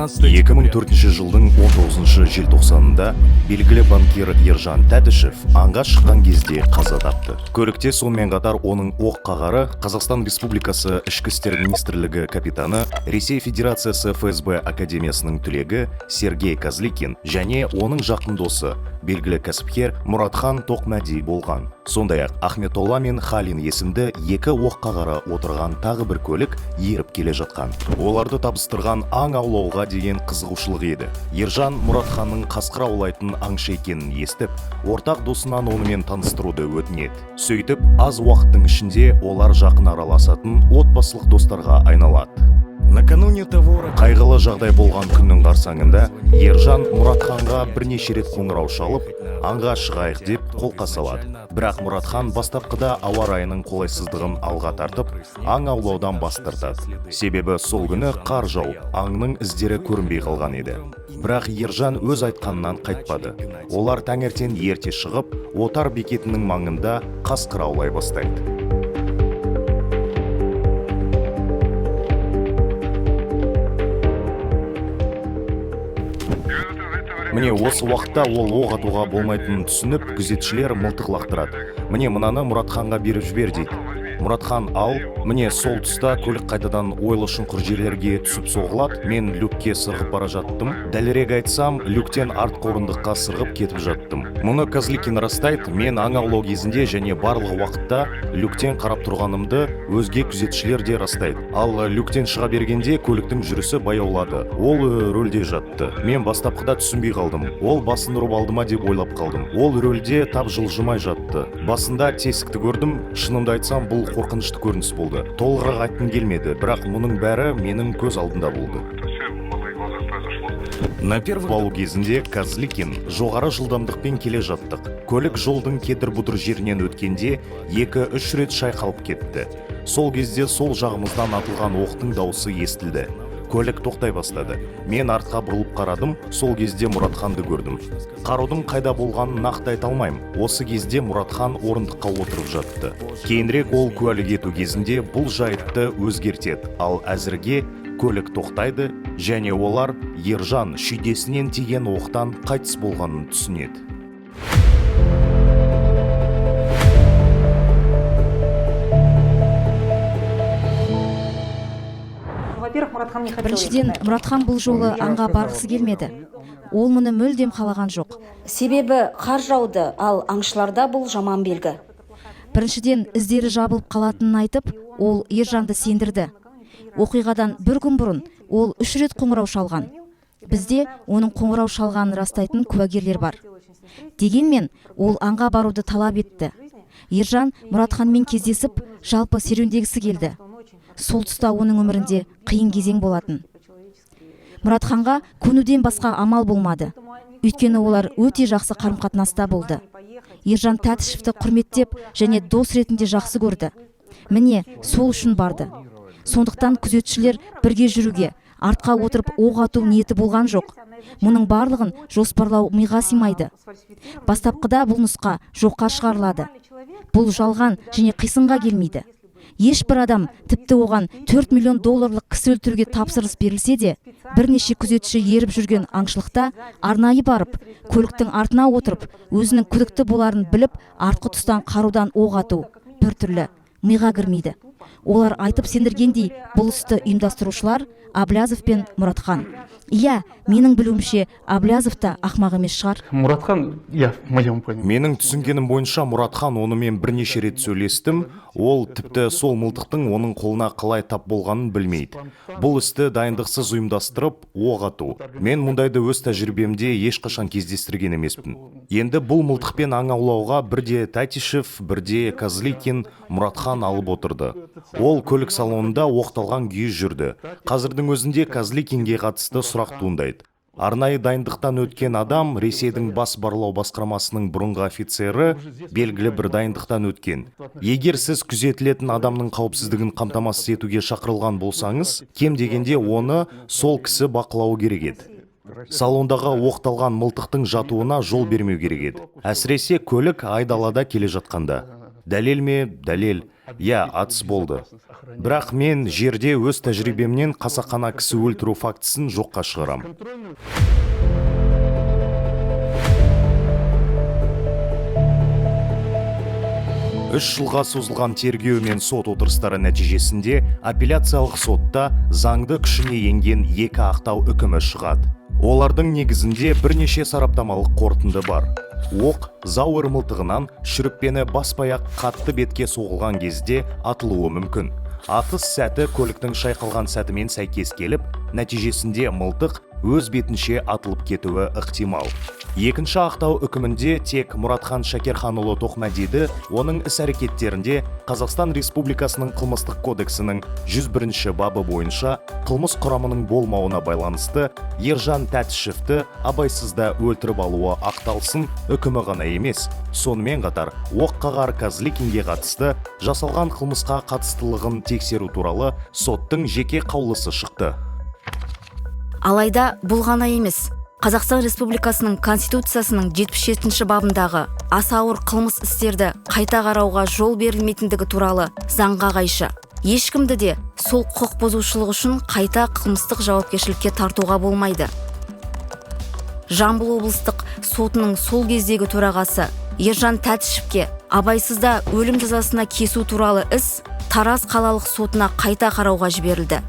2004 жылдың 19 желтоқсанында белгілі банкир Ержан Тәтішев аңға шыққан кезде қаза тапты. Көлікте сонымен қатар оның оқ қағары Қазақстан Республикасы Ішкі істер министрлігі капитаны, Ресей Федерациясы ФСБ академиясының түлегі Сергей Козликин және оның жақын досы, белгілі кәсіпкер Мұратхан Тоқмәди болған. Сондай-ақ Ахметолла мен Халин есімді екі оқ қағары отырған тағы бір көлік еріп келе жатқан. Оларды табыстырған аң аулауға деген қызығушылық еді. Ержан Мұратханның қасқыр аулайтын аңшы екенін естіп, ортақ досынан онымен таныстыруды өтінеді. Сөйтіп, аз уақыттың ішінде олар жақын араласатын отбасылық достарға айналады. Накануне того Қайғылы жағдай болған күннің қарсаңында Ержан Мұратханға бірнеше рет қоңырау шалып, аңға шығайық деп қолқа салады. Бірақ Мұратхан бастапқыда ауа райының қолайсыздығын алға тартып, аң аулаудан бас тартады. Себебі сол күні қар жауып, аңның іздері көрінбей қалған еді. Бірақ Ержан өз айтқанынан қайтпады. Олар таңертең ерте шығып, отар бекетінің маңында қасқыр аулай бастайды. Міне осы уақытта ол оқ атуға болмайтынын түсініп, күзетшілер мылтық лақтырады. Міне мынаны Мұратханға беріп жібер дейді. Мұратхан ал, міне сол тұста көлік қайтадан ойлы шұңқыр жерлерге түсіп соғылады. Мен люкке сырғып бара жаттым. Дәлірек айтсам, люктен артқы орындыққа сырғып кетіп жаттым. Мұны Козликин растайды. Мен аң аулау кезінде және барлық уақытта люктен қарап тұрғанымды өзге күзетшілер де растайды. Ал люктен шыға бергенде көліктің жүрісі баяулады. Ол рөлде жатты. Мен бастапқыда түсінбей қалдым. Ол басын ұрып алды ма деп ойлап қалдым. Ол рөлде тап жылжымай жатты. Басында тесікті көрдім. Шынымды айтсам, бұл қорқынышты көрініс болды. Толығырақ айтқым келмеді, бірақ мұның бәрі менің көз алдында болды. на первый Балу кезінде Козликин жоғары жылдамдықпен келе жаттық. Көлік жолдың кедір-бұдыр жерінен өткенде 2-3 рет шайқалып кетті. Сол кезде сол жағымыздан атылған оқтың дауысы естілді. Көлік тоқтай бастады. Мен артқа бұрылып қарадым, сол кезде Мұратханды көрдім. Қарудың қайда болғанын нақты айта алмаймын. Осы кезде Мұратхан орындыққа отырып жатты. Кейінірек ол куәлік ету кезінде бұл жайтты өзгертеді, ал әзірге көлік тоқтайды және олар Ержан шүйдесінен тиген оқтан қайтыс болғанын түсінеді. Біріншіден, Мұратхан бұл жолы аңға барғысы келмеді. Ол мұны мүлдем қалаған жоқ. Себебі қар жауды, ал аңшыларда бұл жаман белгі. Біріншіден, іздері жабылып қалатынын айтып, ол Ержанды сендірді. Оқиғадан бір күн бұрын ол 3 рет қоңырау шалған. Бізде оның қоңырау шалғанын растайтын куәгерлер бар. Дегенмен, ол аңға баруды талап етті. Ержан Мұратханмен кездесіп, жалпы серуендегісі келді. Сол тұста оның өмірінде қиын кезең болатын. Мұратханға көнуден басқа амал болмады. Өйткені олар өте жақсы қарым-қатынаста болды. Ержан Тәтішевті құрметтеп және дос ретінде жақсы көрді. Міне, сол үшін барды. Сондықтан күзетшілер бірге жүруге, артқа отырып оқ ату ниеті болған жоқ. Мұның барлығын жоспарлау миға сыймайды. Бастапқыда бұл нұсқа жоққа шығарылады. Бұл жалған және қисынға келмейді. Ешбір адам тіпті оған 4 миллион долларлық кісі өлтіруге тапсырыс берілсе де, бірнеше күзетші еріп жүрген аңшылықта арнайы барып, көліктің артына отырып, өзінің күдікті боларын біліп, артқы тұстан қарудан оқ ату біртүрлі миға кірмейді. Олар айтып сендіргендей, бұл істі ұйымдастырушылар Аблязов пен Мұратхан. Иә, менің білуімше, Аблязов та ақмақ емес шығар. Мұратхан, иә, моем понимании. Менің түсінгенім бойынша Мұратхан онымен бірнеше рет сөйлестім. Ол тіпті сол мылтықтың оның қолына қалай тап болғанын білмейді. Бұл істі дайындықсыз ұйымдастырып, оқ ату. Мен мұндайды өз тәжірибемде ешқашан кездестірген емеспін. Енді бұл мылтықпен аң аулауға бірде Тәтішев, бірде Козликин Мұратхан алып отырды. Ол көлік салонында оқталған күйі жүрді. Қазірдің өзінде Козликинге қатысты сұрақ туындайды. Арнайы дайындықтан өткен адам Ресейдің бас барлау басқармасының бұрынғы офицері, белгілі бір дайындықтан өткен. Егер сіз күзетілетін адамның қауіпсіздігін қамтамасыз етуге шақырылған болсаңыз, кем дегенде оны сол кісі бақылауы керек еді. Салондағы оқталған мылтықтың жатуына жол бермеу керек еді. Әсіресе көлік айдалада келе жатқанда. Дәлел ме? Дәлел. иә, атыс болды. Бірақ мен жерде өз тәжірибемнен қасақана кісі өлтіру фактісін жоққа шығарам. 3 жылға созылған тергеу мен сот отырыстары нәтижесінде апелляциялық сотта заңды күшіне енген 2 ақтау үкімі шығады. Олардың негізінде бірнеше сараптамалық қорытынды бар. Оқ зауыр мылтығынан шүріппені баспай-ақ қатты бетке соғылған кезде атылуы мүмкін. Атыс сәті көліктің шайқалған сәтімен сәйкес келіп, нәтижесінде мылтық өз бетінше атылып кетуі ықтимал. Екінші ақтау үкімінде тек Мұратхан Шакерханұлы Тоқмәдиді оның іс-әрекеттерінде Қазақстан Республикасының қылмыстық кодексінің 101 бабы бойынша қылмыс құрамының болмауына байланысты Ержан Тәтішевті абайсызда өлтіріп алуы ақталсын үкімі ғана емес, сонымен қатар Оққағар Казликинге қатысты жасалған қылмысқа қатыстылығын тексеру туралы соттың жеке қаулысы шықты. Алайда бұл ғана емес. Қазақстан Республикасының Конституциясының 77 бабындағы аса ауыр қылмыс істерді қайта қарауға жол берілмейтіндігі туралы заңға қайшы. Ешкімді де сол құқық бұзушылық үшін қайта қылмыстық жауапкершілікке тартуға болмайды. Жамбыл облыстық сотының сол кездегі төрағасы Ержан Тәтішевке абайсызда өлім жазасына кесу туралы іс Тараз қалалық сотына қайта қарауға жіберілді.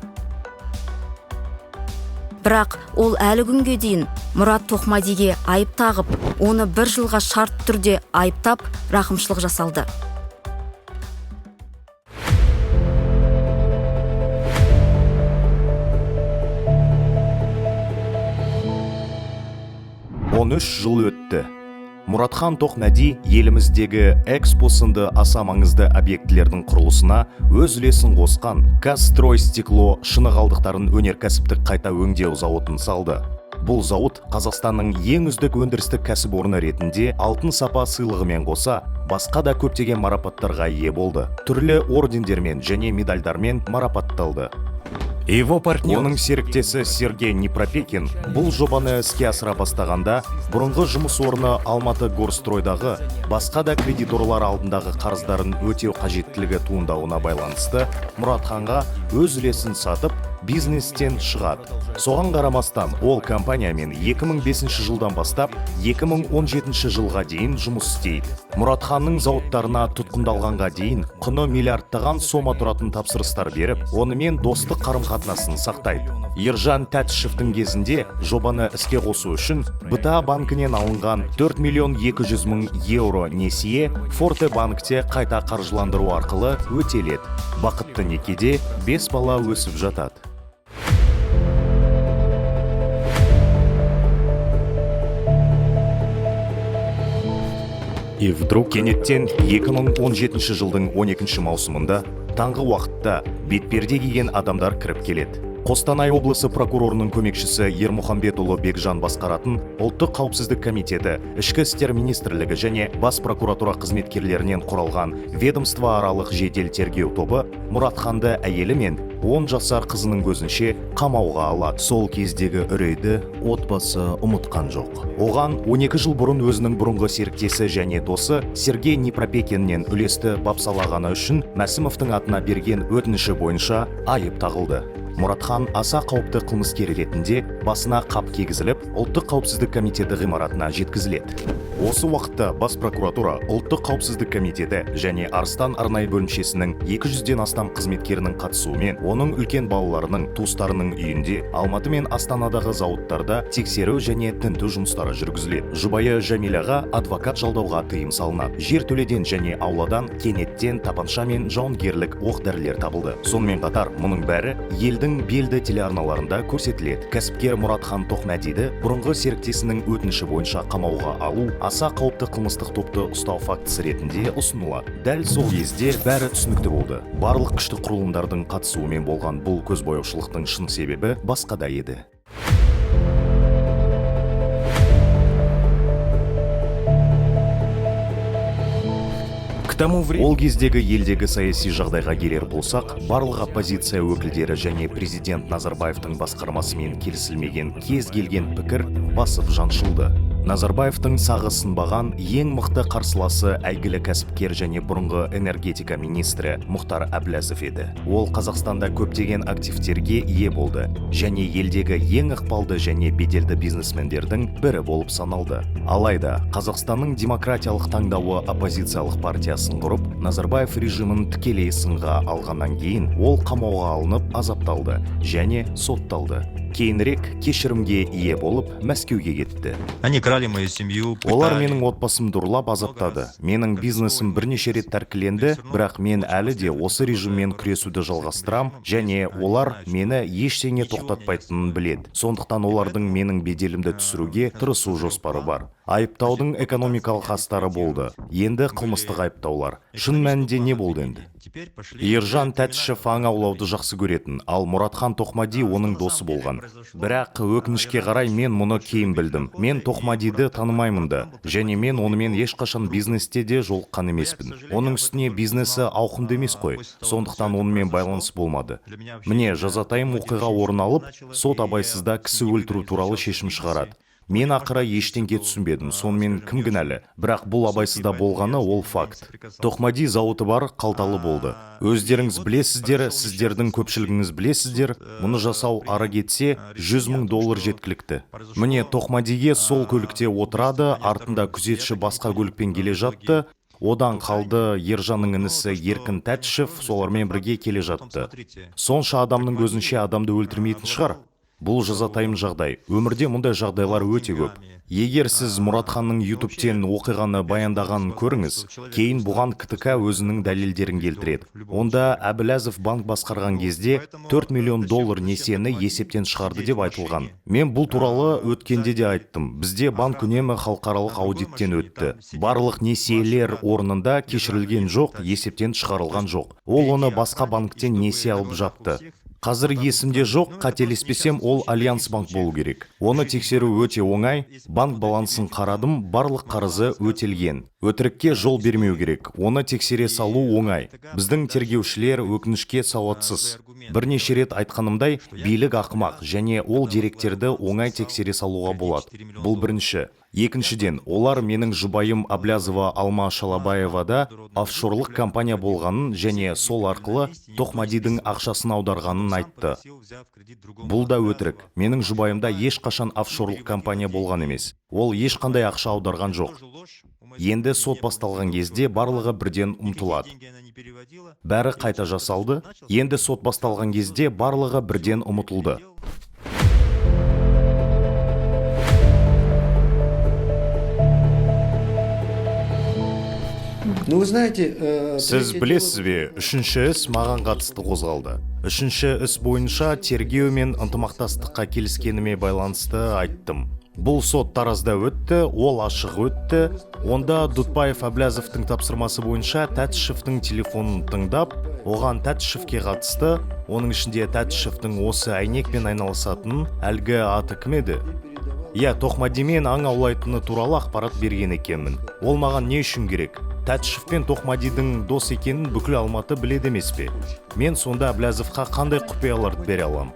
Бірақ ол әлі күнге дейін Мұрат Тоқмәдиге айып тағып, оны 1 жылға шарт түрде айыптап, рақымшылық жасалды. Он 3 жыл өтті. Мұратхан Тоқмәди еліміздегі Экспо сынды аса маңызды объектілердің құрылысына өз үлесін қосқан Казстройстекло шыны қалдықтарын өнеркәсіптік қайта өңдеу зауытын салды. Бұл зауыт Қазақстанның ең үздік өндірістік кәсіпорны ретінде алтын сапа сыйлығымен қоса, басқа да көптеген марапаттарға ие болды. Түрлі ордендермен және медальдармен марапатталды. Его партнер. Оның серіктесі Сергей Непропекин бұл жобаны іске асыра бастағанда, бұрынғы жұмыс орны Алматы Горстройдағы басқа да кредиторлар алдындағы қарыздарын өтеу қажеттілігі туындауына байланысты Мұратханға өз үлесін сатып, бизнестен шығады. Соған қарамастан ол компаниямен 2005 жылдан бастап 2017 жылға дейін жұмыс істейді. Мұратханның зауыттарына тұтқындалғанға дейін құны миллиардтаған сома тұратын тапсырыстар беріп, онымен достық қарым-қатынасын сақтайды. Ержан Тәтішевтің кезінде жобаны іске қосу үшін БТА банкінен алынған 4 миллион 200 мың еуро несие Форте банкте қайта қаржыландыру арқылы өтеледі. Бақытты некеде 5 бала өсіп жатады. И вдруг кенеттен 2017 жылдың 12 маусымында таңғы уақытта бетперде киген адамдар кіріп келеді. Қостанай облысы прокурорының көмекшісі Ермұхамбетұлы Бекжан басқаратын Ұлттық қауіпсіздік комитеті, Ішкі істер министрлігі және бас прокуратура қызметкерлерінен құралған ведомство аралық жедел тергеу тобы Мұратханды әйелі мен 10 жасар қызының көзінше қамауға алады. Сол кездегі үрейді отбасы ұмытқан жоқ. Оған 12 жыл бұрын өзінің бұрынғы серіктесі және досы Сергей Непропекиннен үлесті бапсалағаны үшін Мәсімовтың атына берген өтініші бойынша айып тағылды. Мұратхан аса қауіпті қылмыскер ретінде басына қап кигізіліп, Ұлттық қауіпсіздік комитеті ғимаратына жеткізіледі. Осы уақытта бас прокуратура, Ұлттық қауіпсіздік комитеті және Арыстан арнайы бөлімшесінің 200-ден астам қызметкерінің қатысуымен, оның үлкен балаларының, туыстарының үйінде, Алматы мен Астанадағы зауыттарда тексеру және тінту жұмыстары жүргізіледі. Жұбайы Жәмилаға адвокат жалдауға тыйым салынады. Жертөледен және ауладан кенеттен тапанша мен жауынгерлік оқ-дәрілер табылды. Сонымен қатар, мұның бәрі елдің белді телеарналарында көрсетіледі. Кәсіпкер Мұратхан Тоқмәдиді бұрынғы серіктесінің өтініші бойынша қамауға алу аса қауіпті қылмыстық топты ұстау фактісі ретінде ұсынылады. Дәл сол кезде бәрі түсінікті болды. Барлық күшті құрылымдардың қатысуымен болған бұл көзбояушылықтың шын себебі басқада еді. Ол кездегі елдегі саяси жағдайға келер болсақ, барлық оппозиция өкілдері және президент Назарбаевтың басқармасымен келісілмеген кез келген пікір басып жаншылды. Назарбаевтың сағы сынбаған ең мықты қарсыласы әйгілі кәсіпкер және бұрынғы энергетика министрі Мұхтар Әблязов еді. Ол Қазақстанда көптеген активтерге ие болды және елдегі ең ықпалды және беделді бизнесмендердің бірі болып саналды. Алайда, Қазақстанның демократиялық таңдауы оппозициялық партиясын құрып, Назарбаев режимін тікелей сынға алғаннан кейін ол қамауға алынып азапталды және сотталды. Кейінірек кешірімге ие болып, Мәскеуге кетті. Они крали мою семью, Олар пытали. менің отбасымды ұрлап азаптады. Менің бизнесім бірнеше рет тәркіленді, бірақ мен әлі де осы режиммен күресуді жалғастырам, және олар мені ештеңе тоқтатпайтынын біледі. Сондықтан олардың менің беделімді түсіруге тырысу жоспары бар. Айыптаудың экономикалық астары болды. Енді қылмыстық айыптаулар. Шын мәнінде не болды енді? Ержан Тәтішев аң аулауды жақсы көретін, ал Мұратхан Тоқмади оның досы болған. Бірақ өкінішке қарай мен мұны кейін білдім. Мен Тоқмадиді танымаймын да, және мен онымен ешқашан бизнесте де жолыққан емеспін. Оның үстіне бизнесі ауқымды емес қой, сондықтан онымен байланыс болмады. Міне, жазатайым оқиға орын алып, сот абайсызда кісі өлтіру туралы шешім шығарады. Мен ақыры ештеңке түсінбедім, сонымен кім кінәлі? Бірақ бұл абайсызда болғаны ол факт. Тоқмади зауыты бар, қалталы болды. Өздеріңіз білесіздер, сіздердің көпшілігіңіз білесіздер, мұны жасау ары кетсе $100,000 жеткілікті. Міне, Тоқмадиге сол көлікте отырады, артында күзетші басқа көлікпен келе жатты. Одан қалды Ержанның інісі Еркін Тәтішев, солармен бірге келе жатты. Сонша адамның көзінше адамды өлтірмейтін шығар. Бұл жазатайым жағдай. Өмірде мұндай жағдайлар өте көп. Егер сіз Мұратханның YouTube-тен оқиғаны баяндағанын көріңіз, кейін бұған КТК өзінің дәлелдерін келтіреді. Онда Әблязов банк басқарған кезде $4 миллион несиені есептен шығарды деп айтылған. Мен бұл туралы өткенде де айттым. Бізде банк үнемі халықаралық аудиттен өтті. Барлық несиелер орнында кешірілген жоқ, есептен шығарылған жоқ. Ол оны басқа банктен несие алып жапты. Қазір есімде жоқ, қателеспесем, ол Альянс банк болу керек. Оны тексеру өте оңай, банк балансын қарадым, барлық қарызы өтелген. Өтірікке жол бермеу керек, оны тексере салу оңай. Біздің тергеушілер өкінішке сауатсыз. Бірнеше рет айтқанымдай, билік ақымақ, және ол деректерді оңай тексере салуға болады. Бұл бірінші. Екіншіден, олар менің жұбайым Әблязова Алма Шалабаевада офшорлық компания болғанын және сол арқылы Тоқмадидің ақшасын аударғанын айтты. Бұл да өтірік. Менің жұбайымда ешқашан офшорлық компания болған емес. Ол ешқандай ақша аударған жоқ. Енді сот басталған кезде барлығы бірден ұмытылады. Бәрі қайта жасалды. Енді сот басталған кезде барлығы бірден ұмытылды. Ну, вы знаете, Сіз білесіз бе, үшінші іс маған қатысты қозғалды. Үшінші іс бойынша тергеу мен ынтымақтастыққа келіскеніме байланысты айттым. Бұл сот Таразда өтті, ол ашық өтті. Онда Дутбаев Әблязовтың тапсырмасы бойынша Тәтішевтің телефонын тыңдап, оған Тәтішевке қатысты, оның ішінде Тәтішевтің осы әйнекпен айналысатынын әлгі аты кім еді? Тоқмадимен аң аулайтыны туралы ақпарат берген екенмін. Ол маған не үшін керек? Тәтішев пен Тоқмадидің дос екенін бүкіл Алматы біледі емес пе? Мен сонда Әблязовқа қандай құпияларды бере алам?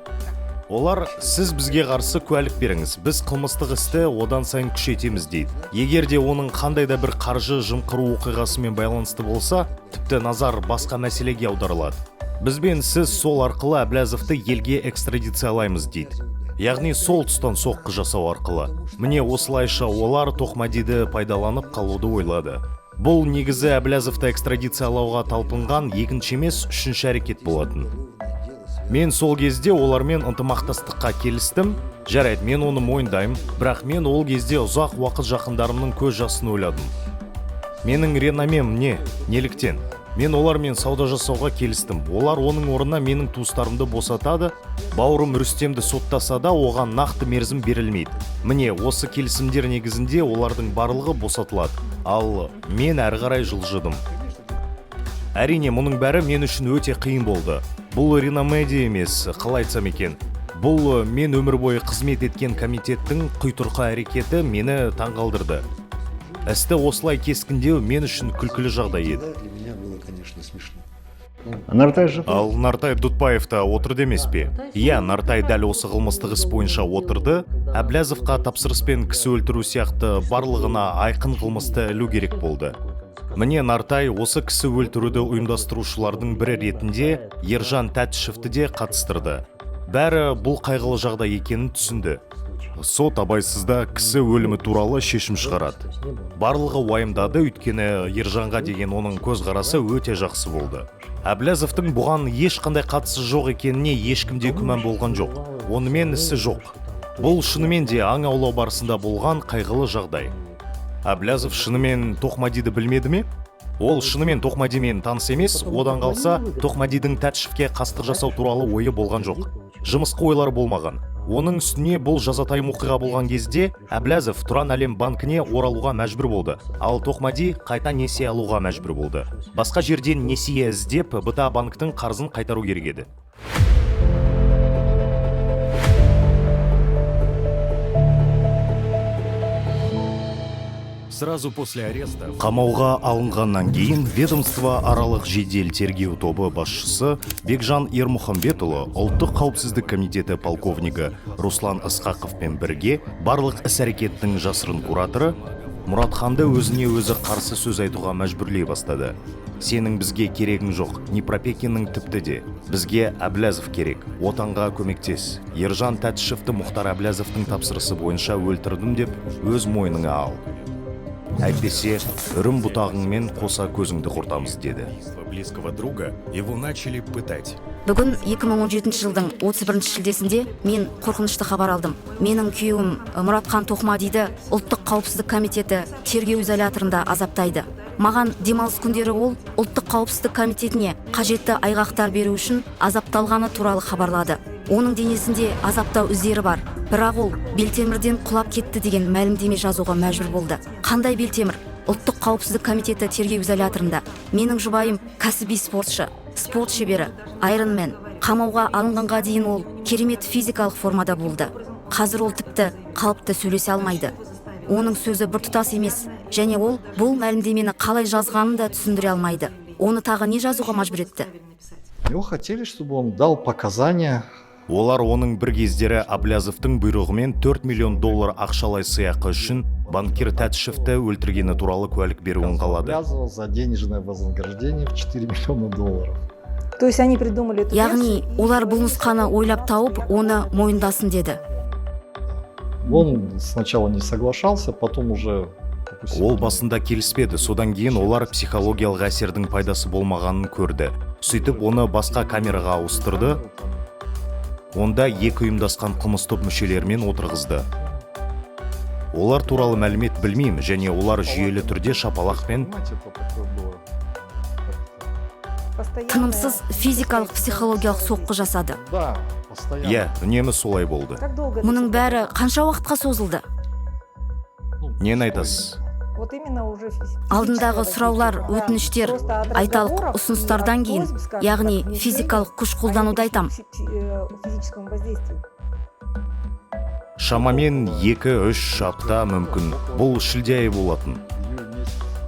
Олар, сіз бізге қарсы куәлік беріңіз, біз қылмыстық істі одан сайын күшейтеміз дейді. Егер де оның қандай да бір қаржы жымқыру оқиғасымен байланысты болса, тіпті назар басқа мәселеге аударылады. Бізбен сіз сол арқылы Әблязовты елге экстрадициялаймыз дейді. Яғни сол тұстан соққы жасау арқылы. Міне осылайша олар Тоқмадиді пайдаланып қалуды ойлады. Бұл негізі Әблязовты экстрадициялауға талпынған екінші емес, үшінші әрекет болатын. Мен сол кезде олармен ынтымақтастыққа келістім. Жарайды, мен оны мойындаймын, бірақ мен ол кезде ұзақ уақыт жақындарымның көз жасын ойладым. Менің реномем не? Неліктен? Мен олармен сауда жасауға келістім. Олар оның орнына менің туыстарымды босатады. Бауырым Рүстемді соттаса да оған нақты мерзім берілмейді. Міне, осы келісімдер негізінде олардың барлығы босатылады. Ал мен әрі қарай жылжыдым. Әрине, мұның бәрі мен үшін өте қиын болды. Бұл реномеде емес, қалай айтсам екен. Бұл мен өмір бойы қызмет еткен комитеттің құйтырқы әрекеті мені таңғалдырды. Істі осылай кескіндеу мен үшін күлкілі жағдай еді. для меня было, конечно, смешно. Нартай же. Ал Нартай Дутбаев та отырды емес пе? Иә, Нартай дәл осы қылмыстық іс бойынша отырды. Әблязовқа тапсырыспен кісі өлтіру сияқты барлығына айқын қылмысты ілу керек болды. Міне Нартай осы кісі өлтіруді ұйымдастырушылардың бірі ретінде Ержан Тәтішевті де қатыстырды. Бәрі бұл қайғылы жағдай екенін түсінді. Сот абайсызда кісі өлімі туралы шешім шығарады. Барлығы уайымдады, өйткені Ержанға деген оның көзқарасы өте жақсы болды. Әблязовтың бұған ешқандай қатысы жоқ екеніне ешкімде күмән болған жоқ. Онымен ісі жоқ. Бұл шынымен де аң аулау барысында болған қайғылы жағдай. Әблязов шынымен Тоқмадиді білмеді ме? Ол шынымен Тоқмадимен таныс емес, одан қалса Тоқмадидің Тәтішевке қастық жасау туралы ойы болған жоқ. Жымысқы ойлар болмаған. Оның үстіне бұл жазатайым оқиға болған кезде Әблязов Тұран әлем банкіне оралуға мәжбүр болды. Ал Тоқмади қайта несие алуға мәжбүр болды. Басқа жерден несие іздеп, БТА банктың қарызын қайтару керек еді. Сразу после ареста Қамауға алынғаннан кейін ведомство аралық жедел тергеу тобы басшысы Бекжан Ермұхамбетұлы ұлттық қауіпсіздік комитеті полковнигі Руслан Ысқақовпен бірге барлық іс-әрекеттің жасырын кураторы Мұратханды өзіне өзі қарсы сөз айтуға мәжбүрлей бастады. Сенің бізге керегің жоқ, Непропекиннің тіпті де. Бізге Әблязов керек, отанға көмектес. Ержан Тәтішевті Мұхтар Әблязовтың тапсырысы бойынша өлтірдім деп өз мойныңа ал. Әйтпесе, үрім бұтағыңмен қоса көзіңді құртамыз деді. близкого друга его начали пытать. Бүгін 2017 жылдың 31 шілдесінде мен қорқынышты хабар алдым. Менің күйеуім Мұратхан Тоқмадиді ұлттық қауіпсіздік комитеті тергеу изоляторында азаптайды. Маған демалыс күндері ол ұлттық қауіпсіздік комитетіне қажетті айғақтар беру үшін азапталғаны туралы хабарлады. Оның денесінде азаптау іздері бар. Бірақ ол белтемірден құлап кетті деген мәлімдеме жазуға мәжбүр болды. Қандай белтемір? Ұлттық қауіпсіздік комитеті тергеу изоляторында. Менің жұбайым кәсіби спортшы, спорт шебері, Айронмен. Қамауға алынғанға дейін ол керемет физикалық формада болды. Қазір ол тіпті қалыпты сөйлесе алмайды. Оның сөзі біртұтас емес, және ол бұл мәлімдемені қалай жазғанын да түсіндіре алмайды. Оны тағы не жазуға мәжбүр етті? Его хотели, чтобы он дал показания. Олар оның бір кездері Әблязовтың бұйрығымен 4 миллион доллар ақшалай сыйақы үшін банкир Тәтішевті өлтіргені туралы куәлік беруін қалады. Обязывал за денежное вознаграждение в 4 миллиона долларов. То есть они придумали эту Яғни, олар бұл нұсқаны ойлап тауып, оны мойындасын деді. Он сначала не соглашался, потом уже... Ол басында келіспеді, содан кейін олар психологиялық әсердің пайдасы болмағанын көрді. Сөйтіп оны басқа камераға ауыстырды. Онда екі ұйымдасқан қылмыс топ мүшелерімен отырғызды. Олар туралы мәлімет білмеймін, және олар жүйелі түрде шапалақпен Тынымсыз физикалық психологиялық соққы жасады. Да, постоянно. Иә, үнемі солай болды. Как долго это Мұның бәрі қанша уақытқа созылды? Нені айтасыз? Вот именно уже Алдындағы сұраулар, өтініштер, айталық ұсыныстардан кейін, яғни физикалық күш қолдануды айтам. физическому воздействию. Шамамен 2-3 апта мүмкін. Бұл шілде айы болатын.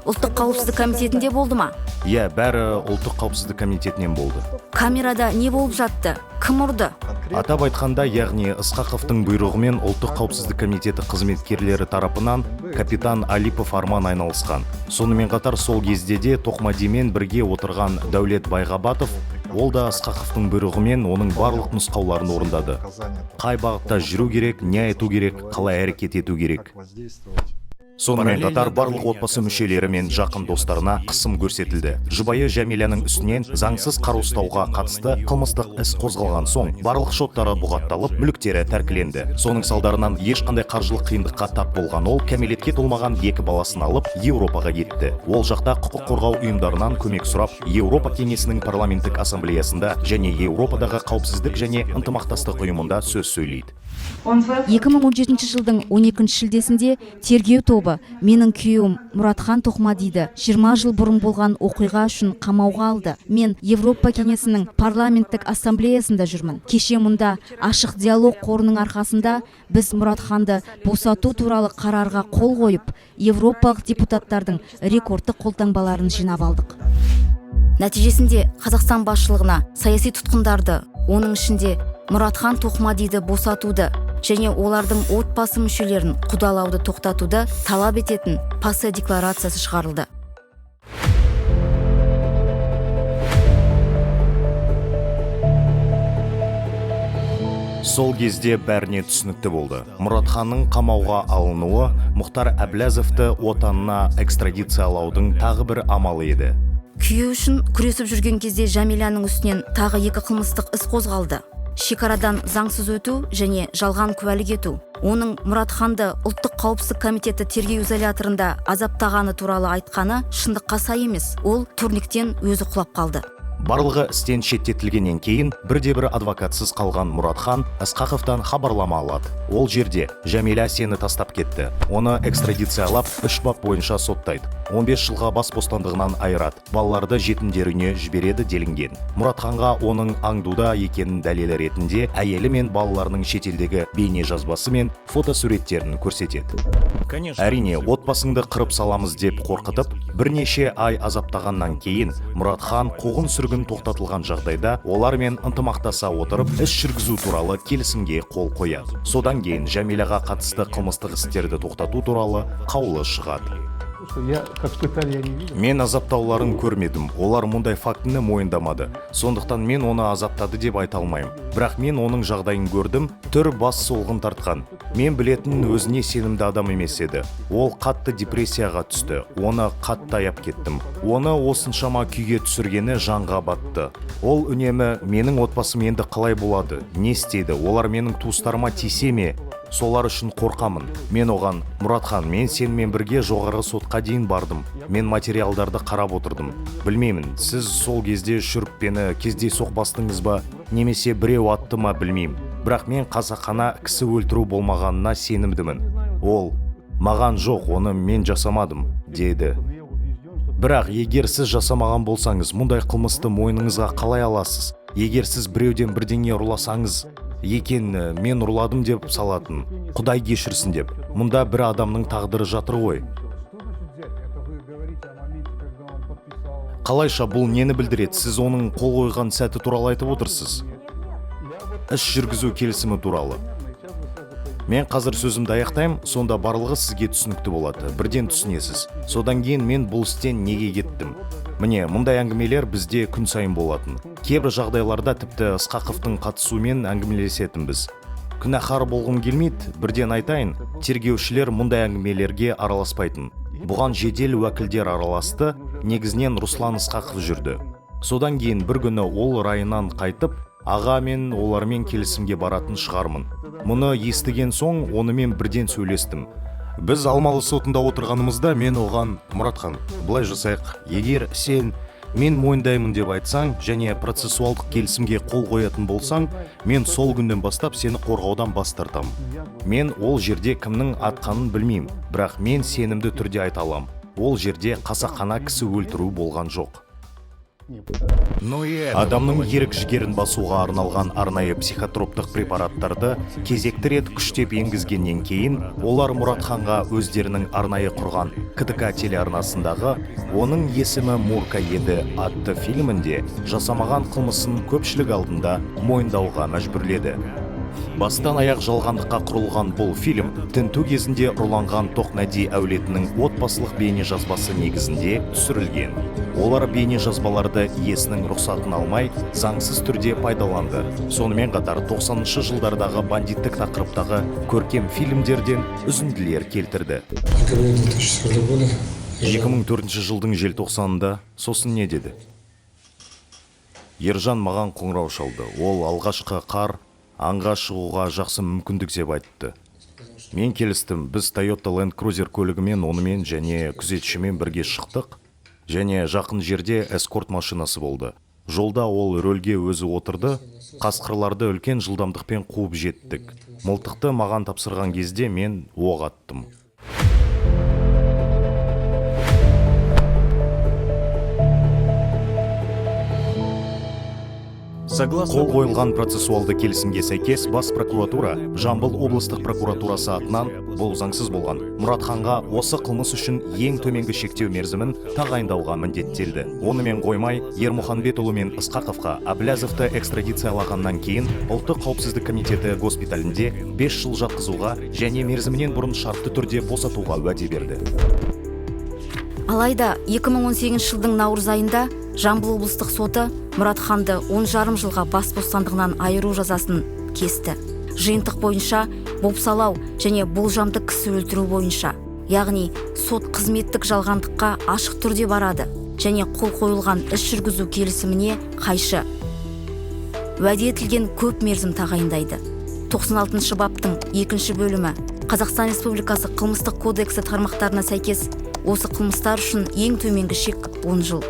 Ұлттық қауіпсіздік комитетінде болды ма? Иә, бәрі ұлттық қауіпсіздік комитетінен болды. Камерада не болып жатты? Кім ұрды? Атап айтқанда, яғни Ысқақовтың бұйрығымен ұлттық қауіпсіздік комитеті қызметкерлері тарапынан капитан Алипов Арман айналысқан. Сонымен қатар сол кезде де Тоқмадимен бірге отырған Дәулет Байғабатов, ол да Ысқақовтың бұйрығымен оның барлық нұсқауларын орындады. Қай бағытта жүру керек, не айту керек, қалай әрекет ету керек. Сонымен қатар барлық отбасы мүшелері мен жақын достарына қысым көрсетілді. Жұбайы Жәмиляның үстінен заңсыз қару ұстауға қатысты қылмыстық іс қозғалған соң, барлық шоттары бұғатталып, мүліктері тәркіленді. Соның салдарынан ешқандай қаржылық қиындыққа тап болған ол кәмелетке толмаған 2 баласын алып, Еуропаға кетті. Ол жақта құқық қорғау ұйымдарынан көмек сұрап, Еуропа кеңесінің парламенттік ассамблеясында және Еуропадағы қауіпсіздік және ынтымақтастық ұйымында сөз сөйлейді. 2017 жылдың 12 шілдесінде тергеу тобы менің күйеуім Мұратхан Тоқмадиді 20 жыл бұрын болған оқиға үшін қамауға алды. Мен Еуропа кеңесінің парламенттік ассамблеясында жүрмін. Кеше мұнда ашық диалог қорының арқасында біз Мұратханды босату туралы қарарға қол қойып, Еуропалық депутаттардың рекордтық қолтаңбаларын жинап алдық. Нәтижесінде Қазақстан басшылығына саяси тұтқындарды, оның ішінде Мұратхан Тоқмадиді босатуды және олардың отбасы мүшелерін қудалауды тоқтатуды талап ететін Пассе декларациясы шығарылды. Сол кезде бәріне түсінікті болды. Мұратханның қамауға алынуы Мұхтар Әблязовты отанына экстрадициялаудың тағы бір амалы еді. Күйеуі үшін күресіп жүрген кезде Жәмиляның үстінен тағы 2 қылмыстық іс қозғалды. Шекарадан заңсыз өту және жалған куәлік ету. Оның Мұратханды ұлттық қауіпсіздік комитеті тергеу изоляторында азаптағаны туралы айтқаны шындыққа сай емес. Ол турниктен өзі құлап қалды. Барлығы істен шеттетілгеннен кейін бірде-бір адвокатсыз қалған Мұратхан Ысқақовтан хабарлама алады. Ол жерде Жәмиля сені тастап кетті. Оны экстрадициялап 3 бап бойынша соттайды. 15 жылға бас бостандығынан айырады. Балаларды жетімдер үйіне жібереді делінген. Мұратханға оның аңдуда екенін дәлелі ретінде әйелі мен балаларының шетелдегі бейне жазбасы мен фотосуреттерін көрсетеді. Әрине, отбасыңды қырып саламыз деп қорқытып, бірнеше ай азаптағаннан кейін Мұратхан қуғын сүргін тоқтатылған жағдайда олармен ынтымақтаса отырып іс жүргізу туралы келісімге қол қояды. Содан кейін Жәмиляға қатысты қылмыстық істерді тоқтату туралы қаулы шығады. Мен азаптауларын көрмедім. Олар мұндай фактіні мойындамады. Сондықтан мен оны азаптады деп айта алмаймын. Бірақ мен оның жағдайын көрдім, түр бас солғын тартқан. Мен білетін өзіне сенімді адам емес еді. Ол қатты депрессияға түсті. Оны қатты аяп кеттім. Оны осыншама күйге түсіргені жанға батты. Ол үнемі менің отбасым енді қалай болады, не істейді, олар менің туыстарыма тисе ме? Солар үшін қорқамын. Мен оған: Мұратхан, мен сенімен бірге жоғарғы сотқа дейін бардым. Мен материалдарды қарап отырдым. Білмеймін, сіз сол кезде шүріппені кездейсоқ бастыңыз ба, немесе біреу атты ма білмеймін. Бірақ мен қасақана кісі өлтіру болмағанына сенімдімін. Ол: маған жоқ, оны мен жасамадым, деді. Бірақ егер сіз жасамаған болсаңыз, мұндай қылмысты мойныңызға қалай аласыз? Егер сіз біреуден бірдеңе ұрласаңыз екен, мен ұрладым деп салатын, Құдай кешірсін деп. Мұнда бір адамның тағдыры жатыр ғой. Қалайша бұл нені білдіреді? Сіз оның қол қойған сәті туралы айтып отырсыз. Іс жүргізу келісімі туралы. Мен қазір сөзімді аяқтаймын, сонда барлығы сізге түсінікті болады. Бірден түсінесіз. Содан кейін мен бұл істен неге кеттім? Міне, мұндай әңгімелер бізде күн сайын болатын. Кейбір жағдайларда тіпті Ысқақовтың қатысуымен әңгімелесетінбіз. Күнәһар болғым келмейді, бірден айтайын, тергеушілер мұндай әңгімелерге араласпайтын. Бұған жедел уәкілдер араласты, негізінен Руслан Ысқақов жүрді. Содан кейін бір күні ол райынан қайтып, аға мен олармен келісімге баратын шығармын. Мұны естіген соң онымен бірден сөйлестім. Біз Алмалы сотында отырғанымызда мен оған: Мұратхан, былай жасайық, егер сен мен мойындаймын деп айтсаң және процессуалдық келісімге қол қоятын болсаң, мен сол күннен бастап сені қорғаудан бас тартамын. Мен ол жерде кімнің атқанын білмеймін, бірақ мен сенімді түрде айта аламын. Ол жерде қасақана кісі өлтіру болған жоқ. Адамның ерік жігерін басуға арналған арнайы психотроптық препараттарды кезекті рет күштеп енгізгеннен кейін, олар Мұратханға өздерінің арнайы құрған КТК телеарнасындағы «Оның есімі Мурка еді» атты фильмінде жасамаған қылмысын көпшілік алдында мойындауға мәжбүрледі. Бастан аяқ жалғандыққа құрылған бұл фильм тінту кезінде ұрланған Тоқмәди әулетінің отбасылық бейне жазбасы негізінде түсірілген. Олар бейне жазбаларды иесінің рұқсатын алмай, заңсыз түрде пайдаланды. Сонымен қатар 90-шы жылдардағы бандиттік тақырыптағы көркем фильмдерден үзінділер келтірді. 2004 жылдың желтоқсанында сосын не деді? Ержан маған қоңырау шалды. Ол алғашқы қар аңға шығуға жақсы мүмкіндік деп айтты. Мен келістім. Біз Toyota Land Cruiser көлігімен онымен және күзетшімен бірге шықтық. Және жақын жерде эскорт машинасы болды. Жолда ол рөлге өзі отырды. Қасқырларды үлкен жылдамдықпен қуып жеттік. Мылтықты маған тапсырған кезде мен оқ аттым. Согласно Қол қойылған процессуалды келісімге сәйкес бас прокуратура Жамбыл облыстық прокуратурасы атынан бұл заңсыз болған Мұратханға осы қылмыс үшін ең төменгі шектеу мерзімін тағайындауға міндеттелді. Онымен қоймай, Ермұханбетұлы мен Ысқақовқа Әблязовты экстрадициялағаннан кейін Ұлттық қауіпсіздік комитеті госпиталінде 5 жыл жатқызуға және мерзімінен бұрын шартты түрде босатуға уәде берді. Алайда 2018 жылдың наурыз айында Жамбыл облыстық соты Мұратханды 10,5 жылға бас бостандығынан айыру жазасын кесті. Жиынтық бойынша бопсалау және болжамды кісі өлтіру бойынша, яғни сот қызметтік жалғандыққа ашық түрде барады және қол қойылған іс жүргізу келісіміне қайшы. Уәде етілген көп мерзім тағайындайды. 96 баптың 2 бөлімі Қазақстан Республикасы қылмыстық кодексі тармақтарына сәйкес осы қылмыстар үшін ең төменгі шек 10 жыл.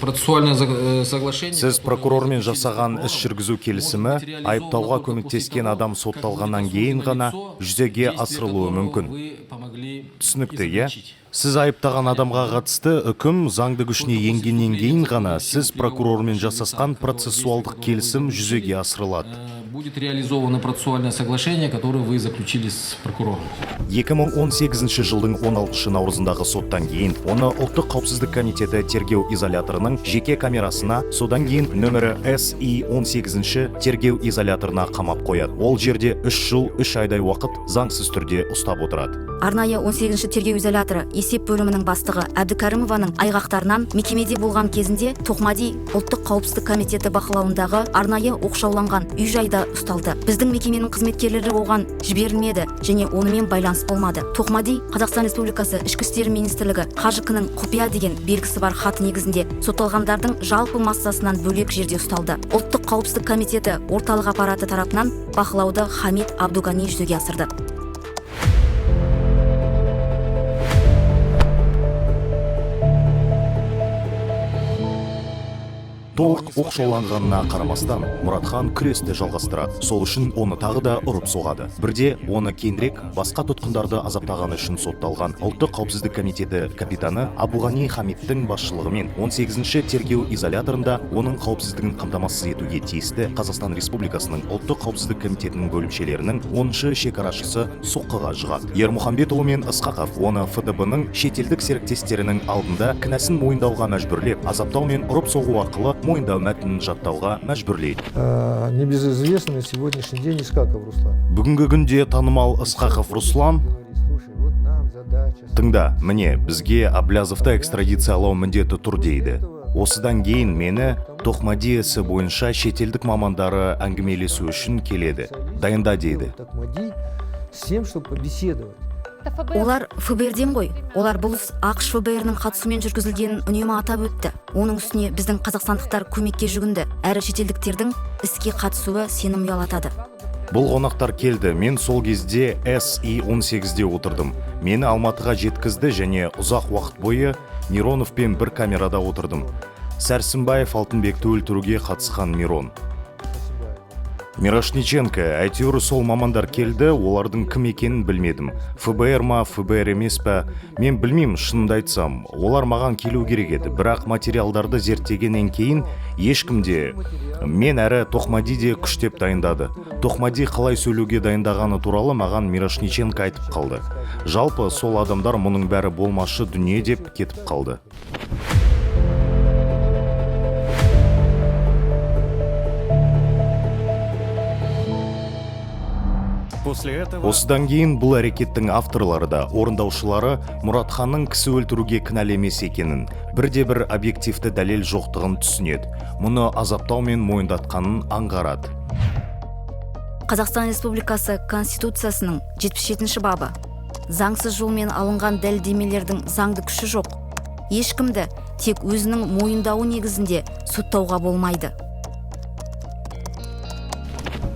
Сіз прокурормен жасаған іс жүргізу келісімі айыптауға көмектескен адам сотталғаннан кейін ғана жүзеге асырылуы мүмкін. Түсінікті, е? Сіз айыптаған адамға қатысты үкім заңды күшіне енгеннен кейін ғана сіз прокурормен жасасқан процессуалдық келісім жүзеге асырылады. Будет реализовано процессуальное соглашение, которое вы заключили с прокурором. 2018 жылдың 16 наурызындағы соттан кейін оны Ұлттық қауіпсіздік комитеті тергеу изоляторының жеке камерасына, содан кейін нөмірі SI-18 тергеу изоляторына қамап қояды. Ол жерде 3 жыл 3 айдай уақыт заңсыз түрде ұстап отырады. Арнайы 18 тергеу изоляторы есеп бөлімінің бастығы Әбдікәрімованың айғақтарынан мекемеде болған кезінде Тоқмади Ұлттық қауіпсіздік комитеті бақылауындағы арнайы оқшауланған үй-жайда ұсталды. Біздің мекеменің қызметкерлері оған жіберілмеді және онымен байланыс болмады. Тоқмади Қазақстан Республикасы Ішкі істер министрлігі қажықының құпия деген белгісі бар хат негізінде сотталғандардың жалпы массасынан бөлек жерде ұсталды. Ұлттық қауіпсіздік комитеті орталық аппараты тарапынан бақылауды Хамид Абдугани жүзеге асырды. Толық оқшауланғанына қарамастан Мұратхан күресті жалғастырады. Сол үшін оны тағы да ұрып соғады. Бірде оны кейінірек басқа тұтқындарды азаптағаны үшін сотталған Ұлттық қауіпсіздік комитеті капитаны Абуғани Хамидтің басшылығымен 18-ші тергеу изоляторында оның қауіпсіздігін қамтамасыз етуге тиісті Қазақстан Республикасының Ұлттық қауіпсіздік комитетінің бөлімшелерінің 10-шы шекарашысы соққыға жығады. Ермұханбетұлы мен Ысқақов оны ФТБ-ның шетелдік серіктестерінің алдында кінәсін мойындауға мәжбүрлеп, азаптау мен ұрып соғу арқылы мойындау мәтінін жаттауға мәжбүрлейді. Небезызвестный на сегодняшний день Искаков Руслан. Бүгінгі күнде танымал Ысқақов Руслан: тыңда, міне, бізге Әблязовты экстрадициялау міндеті тұр дейді. Осыдан кейін мені Тоқмади ісі бойынша шетелдік мамандары әңгімелесу үшін келеді. Дайында дейді. С тем, чтобы побеседовать. Олар ФБР-ден ғой. Олар бұл іс ақш ФБР-ның қатысуымен жүргізілгенін үнемі атап өтті. Оның үстіне біздің қазақстандықтар көмекке жүгінді. Әрі шетелдіктердің іске қатысуы сенім ұялатады. Бұл қонақтар келді. Мен сол кезде SI-18-де отырдым. Мені Алматыға жеткізді және ұзақ уақыт бойы Мироновпен бір камерада отырдым. Сәрсенбаев Алтынбекті өлтіруге қатысқан Мирон. Мирошниченко, әйтеуір сол мамандар келді, олардың кім екенін білмедім. ФБР ма, ФБР емес пе, мен білмеймін, шынымды айтсам. Олар маған келу керек еді, бірақ материалдарды зерттегеннен кейін ешкімде. Мен әрі Тоқмади де күштеп дайындады. Тоқмади қалай сөйлеуге дайындағаны туралы маған Мирошниченко айтып қалды. Жалпы сол адамдар мұның бәрі болмашы дүние деп кетіп қалды. Осыдан кейін бұл әрекеттің авторлары да, орындаушылары Мұратханның кісі өлтіруге кінәлі емес екенін, бірде-бір объективті дәлел жоқтығын түсінеді. Мұны азаптау мен мойындатқанын аңғарады. Қазақстан Республикасы Конституциясының 77-ші бабы. Заңсыз жолмен алынған дәлелдемелердің заңды күші жоқ. Ешкімді тек өзінің мойындауы негізінде соттауға болмайды.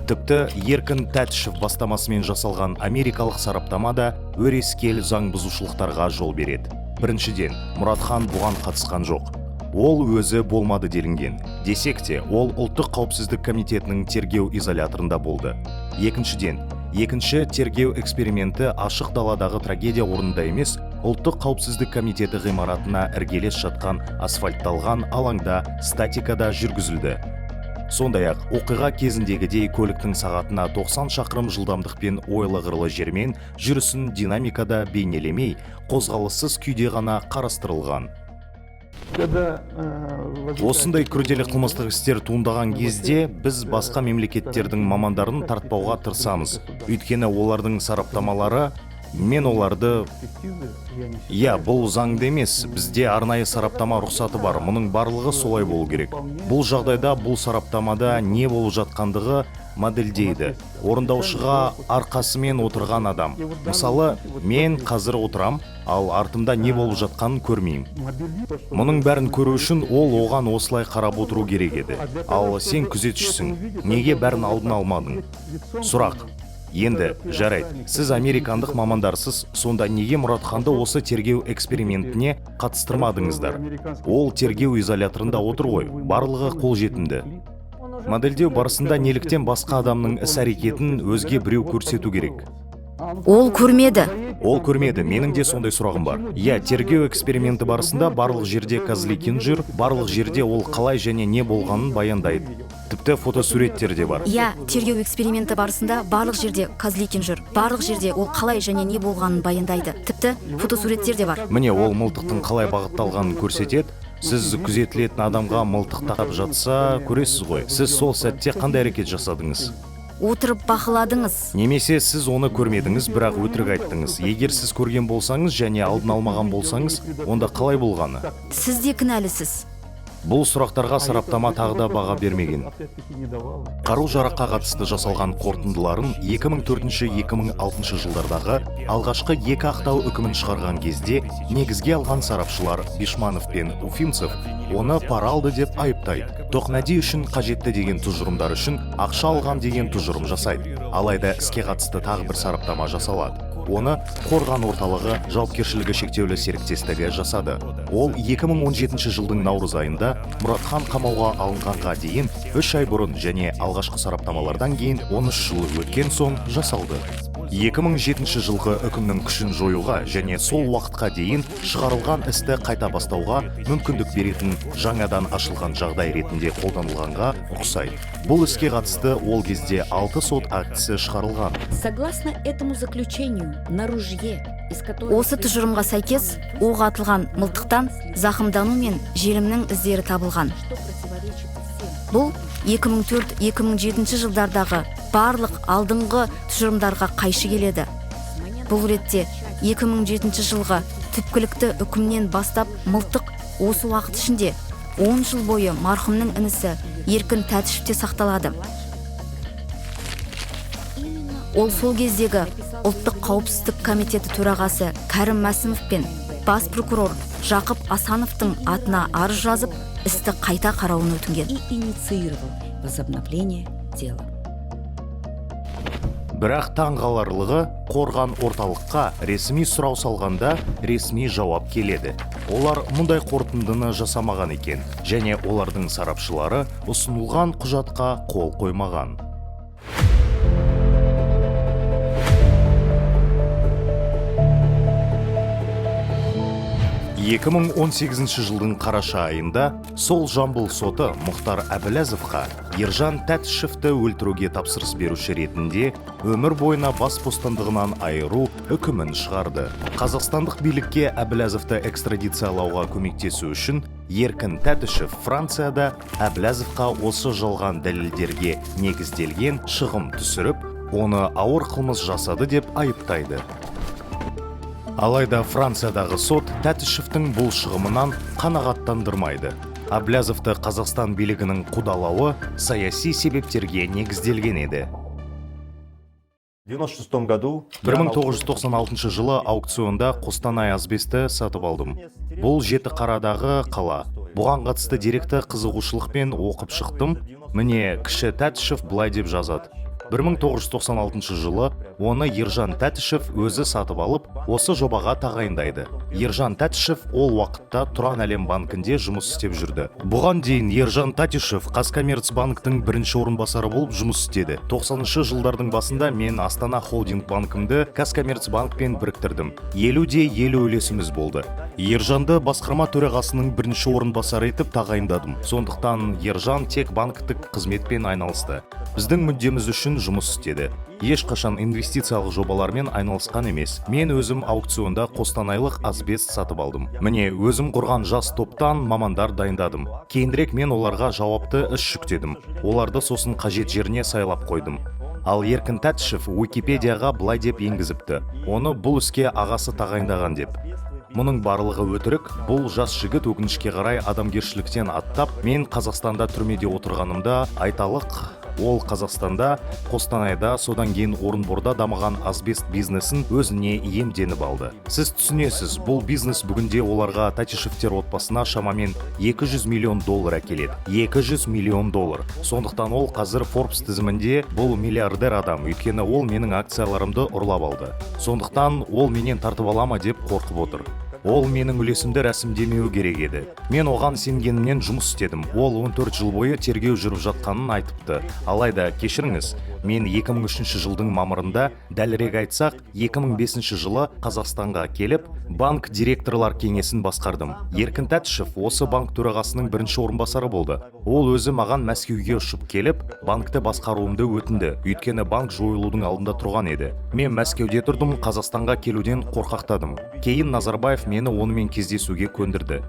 Тіпті Еркін Тәтішев бастамасымен жасалған америкалық сараптама да өрескел заң бұзушылықтарға жол береді. Біріншіден, Мұратхан бұған қатысқан жоқ. Ол өзі болмады делінген. Десек те, ол Ұлттық қауіпсіздік комитетінің тергеу изоляторында болды. Екінші тергеу эксперименті ашық даладағы трагедия орнында емес, ұлттық қауіпсіздік комитеті ғимаратына іргелес жатқан асфальтталған алаңда статикада жүргізілді. Сондай-ақ оқиға кезіндегідей көліктің сағатына 90 шақырым жылдамдықпен ойлы-ғырлы жермен жүрісін динамикада бейнелемей, қозғалыссыз күйде ғана қарастырылған. Осындай күрделі қылмыстық істер туындаған кезде біз басқа мемлекеттердің мамандарын тартпауға тырысамыз. Өйткені олардың сараптамалары, мен оларды... бұл заңды емес, бізде арнайы сараптама рұқсаты бар, мұның барлығы солай болу керек. Бұл жағдайда бұл сараптамада не болып жатқандығы модельдейді. Орындаушыға арқасымен отырған адам. Мысалы, мен қазір отырам, ал артымда не болып жатқанын көрмеймін. Мұның бәрін көру үшін ол оған осылай қарап отыру керек еді. Ал сен күзетшісің, неге бәрін алдын алмадың? Сұрақ. Енді, жарайды, сіз американдық мамандарсыз, сонда неге Мұратханды осы тергеу экспериментіне қатыстырмадыңыздар? Ол тергеу изоляторында отыр ғой, барлығы қолжетімді. Модельдеу барысында неліктен басқа адамның іс-әрекетін өзге біреу көрсету керек? Ол көрмеді. Ол көрмеді, менің де сондай сұрағым бар. Тергеу эксперименті барысында барлық жерде Козликин жүр, барлық жерде ол қалай және не болғанын баяндайды. Тіпті фотосуреттер де бар. Тергеу эксперименті барысында барлық жерде Козликин жүр, барлық жерде ол қалай және не болғанын баяндайды. Тіпті фотосуреттер де бар. Міне, ол мылтықтың қалай бағытталғанын көрсетеді. Сіз күзетілетін адамға мылтық тақап жатса, көресіз ғой. Сіз сол сәтте қандай әрекет жасадыңыз? Отырып бақыладыңыз. Немесе сіз оны көрмедіңіз, бірақ өтірік айттыңыз. Егер сіз көрген болсаңыз және алдын алмаған болсаңыз, онда қалай болғаны? Сіз де кінәлісіз. Бұл сұрақтарға сараптама тағы да баға бермеген. Қару-жараққа қатысты жасалған қорытындыларын 2004-2006 жылдардағы алғашқы екі ақтау үкімін шығарған кезде негізге алған сарапшылар Бишманов пен Уфимцев оны пара алды деп айыптайды. Тоқмәди үшін қажетті деген тұжырымдар үшін ақша алған деген тұжырым жасайды. Алайда іске қатысты тағы бір сараптама жасалады. Оны Қорған орталығы жауапкершілігі шектеулі серіктестігі жасады. Ол 2017 жылдың наурыз айында Мұратхан қамауға алынғанға дейін 3 ай бұрын және алғашқы сараптамалардан кейін 13 жыл өткен соң жасалды. 2007 жылғы үкімнің күшін жоюға және сол уақытқа дейін шығарылған істі қайта бастауға мүмкіндік беретін жаңадан ашылған жағдай ретінде қолданылғанға ұқсайды. Бұл іске қатысты ол кезде 6 сот актісі шығарылған. Согласно этому заключению, на ружье, Осы тұжырымға сәйкес, оқ атылған мылтықтан зақымдану мен желімнің іздері табылған. Бұл 2004-2007 жылдардағы барлық алдыңғы тұжырымдарға қайшы келеді. Бұл ретте 2007 жылғы түпкілікті үкімнен бастап мылтық осы уақыт ішінде 10 жыл бойы марқұмның інісі Еркін Тәтішевте сақталады. Ол сол кездегі ұлттық қауіпсіздік комитеті төрағасы Кәрім Мәсімов пен бас прокурор Жақып Асановтың атына арыз жазып, істі қайта қарауын өтінген. И инициировал возобновление дела. Бірақ таңғаларлығы, Қорған орталыққа ресми сұрау салғанда ресми жауап келеді. Олар мұндай қорытындыны жасамаған екен, және олардың сарапшылары ұсынылған құжатқа қол қоймаған. 2018 жылдың қараша айында сол Жамбыл соты Мұхтар Әбіләзовқа Ержан Тәтішевті өлтіруге тапсырыс беруші ретінде өмір бойына бас бостандығынан айыру үкімін шығарды. Қазақстандық билікке Әбіләзовті экстрадициялауға көмектесу үшін Еркін Тәтішев Францияда Әбіләзовқа осы жалған дәлелдерге негізделген шығым түсіріп, оны ауыр қылмыс жасады деп айыптайды. Алайда Франциядағы сот Тәтішевтің бұл шығымынан қанағаттандырмайды. Әбіләзовты Қазақстан билігінің қудалауы саяси себептерге негізделген еді. 1996 жылы аукционда Қостанай асбесті сатып алдым. Бұл Жетіқарадағы қала. Бұған қатысты деректі қызығушылықпен оқып шықтым. Міне, кіші Тәтішев былай деп жазады. 1996 жылы оны Ержан Тәтішев өзі сатып алып, осы жобаға тағайындайды. Ержан Тәтішев ол уақытта Тұран Әлем банкінде жұмыс істеп жүрді. Бұған дейін Ержан Тәтішев Қазкоммерцбанктың бірінші орынбасары болып жұмыс істеді. 90-шы жылдардың басында мен Астана холдинг банкімді Қазкоммерцбанкпен біріктірдім. 50-де 50 үлесіміз болды. Ержанды басқарма төрағасының бірінші орынбасары етіп тағайындадым. Сондықтан Ержан тек банктік қызметпен айналысты. Біздің мүддеміз үшін жұмыс істеді. Ешқашан инвестициялық жобалармен айналысқан емес. Мен өзім аукционда қостанайлық асбест сатып алдым. Міне, өзім құрған жас топтан мамандар дайындадым. Кейінірек мен оларға жауапты іс жүктедім. Оларды сосын қажет жеріне сайлап қойдым. Ал Еркін Тәтішев Уикипедияға былай деп енгізіпті. Оны бұл іске ағасы тағайындаған деп. Мұның барлығы өтірік. Бұл жас жігіт өкінішке қарай адамгершіліктен аттап, мен Қазақстанда түрмеде отырғанымда айталық, ол Қазақстанда, Қостанайда, содан кейін Орынборда дамыған асбест бизнесін өзіне иемденіп алды. Сіз түсінесіз, бұл бизнес бүгінде оларға Тәтішевтер отбасына шамамен $200 миллион әкеледі. $200 миллион. Сондықтан ол қазір Forbes тізімінде бұл миллиардер адам, өйткені ол менің акцияларымды ұрлап алды. Сондықтан ол менен тартып алама деп қорқып отыр. Ол менің үлесімді рәсімдемеу керек еді. Мен оған сенгенімнен жұмыс істедім. Ол 14 жыл бойы тергеу жүріп жатқанын айтыпты. Алайда, кешіріңіз, мен 2003 жылдың мамырында, дәлірек айтсақ, 2005 жылы Қазақстанға келіп, банк директорлар кеңесін басқардым. Еркін Тәтішев осы банк төрағасының бірінші орынбасары болды. Ол өзі маған Мәскеуге ұшып келіп, банкты басқаруымды өтінді, өйткені банк жойылудың алдында тұрған еді. Мен Мәскеуде тұрдым, Қазақстанға келуден қорқақтадым. Кейін Назарбаев мені онымен кездесуге көндірді.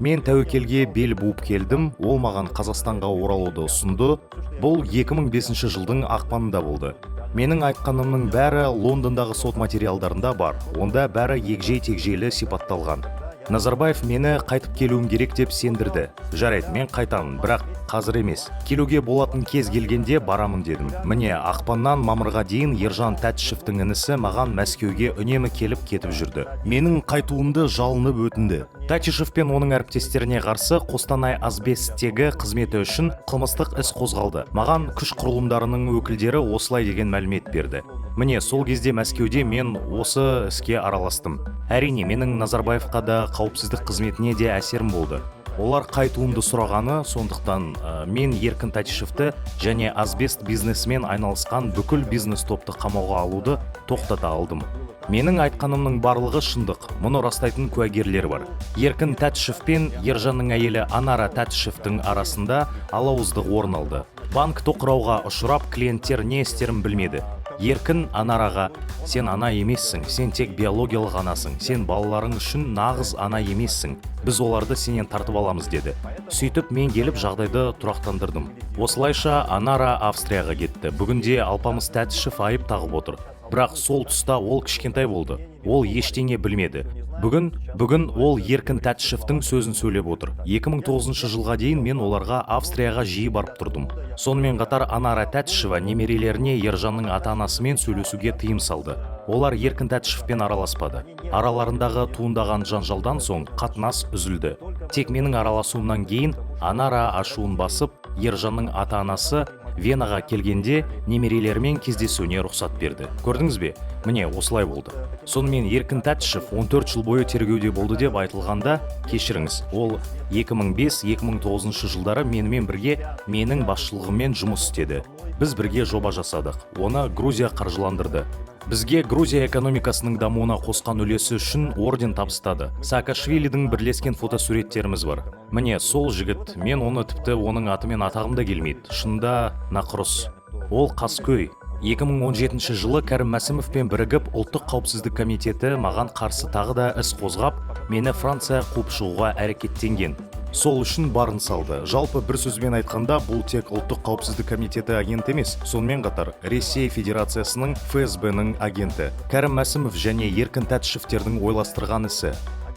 Мен тәуекелге бел буып келдім, ол маған Қазақстанға оралуды ұсынды. Бұл 2005 жылдың ақпанында болды. Менің айтқанымның бәрі Лондондағы сот материалдарында бар. Онда бәрі егжей-тегжейлі сипатталған. Назарбаев мені қайтып келуім керек деп сендірді. Жарайды, мен қайтамын, бірақ қазір емес. Келуге болатын кез келгенде барамын дедім. Міне, ақпаннан мамырға дейін Ержан Тәтішевтің інісі маған Мәскеуге үнемі келіп кетіп жүрді. Менің қайтуымды жалынып өтінді. Тәтішев пен оның әріптестеріне қарсы Қостанай асбесттегі қызметі үшін қылмыстық іс қозғалды. Маған күш құрылымдарының өкілдері осылай деген мәлімет берді. Міне, сол кезде Мәскеуде мен осы іске араластым. Әрине, менің Назарбаевқа да қауіпсіздік қызметіне де әсерім болды. Олар қайтуымды сұрағаны, сондықтан мен Еркін Тәтішевті және асбест бизнесімен айналысқан бүкіл бизнес топты қамауға алуды тоқтата алдым. Менің айтқанымның барлығы шындық. Мұны растайтын куәгерлер бар. Еркін Тәтішев пен Ержанның әйелі Анара Тәтішевтің арасында алауыздық орын алды. Банк тоқырауға ұшырап, клиенттер не істерін білмеді. Еркін Анараға: сен ана емессің, сен тек биологиялық анасың, сен балаларың үшін нағыз ана емессің, біз оларды сенен тартып аламыз деді. Сөйтіп мен келіп жағдайды тұрақтандырдым. Осылайша Анара Австрияға кетті. Бүгінде алпамыс Тәтішев айып тағып отыр. Бірақ сол тұста ол кішкентай болды. Ол ештеңе білмеді. Бүгін ол Еркін Тәтішевтің сөзін сөйлеп отыр. 2009 жылға дейін мен оларға Австрияға жиі барып тұрдым. Сонымен қатар Анара Тәтішева немерелеріне Ержанның ата-анасымен сөйлесуге тыйым салды. Олар Еркін Тәтішевпен араласпады. Араларындағы туындаған жанжалдан соң қатынас үзілді. Тек менің араласуымнан кейін Анара ашуын басып, Ержанның ата-анасы Венаға келгенде немерелермен кездесуіне рұқсат берді. Көрдіңіз бе? Міне, осылай болды. Сонымен Еркін Тәтішев 14 жыл бойы тергеуде болды деп айтылғанда, кешіріңіз, ол 2005-2009 жылдары менімен бірге менің басшылығыммен жұмыс істеді. Біз бірге жоба жасадық. Оны Грузия қаржыландырды. Бізге Грузия экономикасының дамуына қосқан үлесі үшін орден табыстады. Саакашвилидің бірлескен фотосуреттеріміз бар. Міне, сол жігіт, мен оны тіпті оның атымен атағым да келмейді. Шынында нақұрыс. Ол қаскөй. 2017 жылы Кәрім Мәсімовпен бірігіп, ұлттық қауіпсіздік комитеті маған қарсы тағы да іс қозғап, мені Франция қуып шығуға әрекеттенген. Сол үшін барын салды. Жалпы бір сөзбен айтқанда, бұл тек ұлттық қауіпсіздік комитеті агент емес, сонымен қатар Ресей Федерациясының ФСБ-ның агенті. Кәрім Мәсімов және Еркін Тәтішевтердің ойластырған ісі.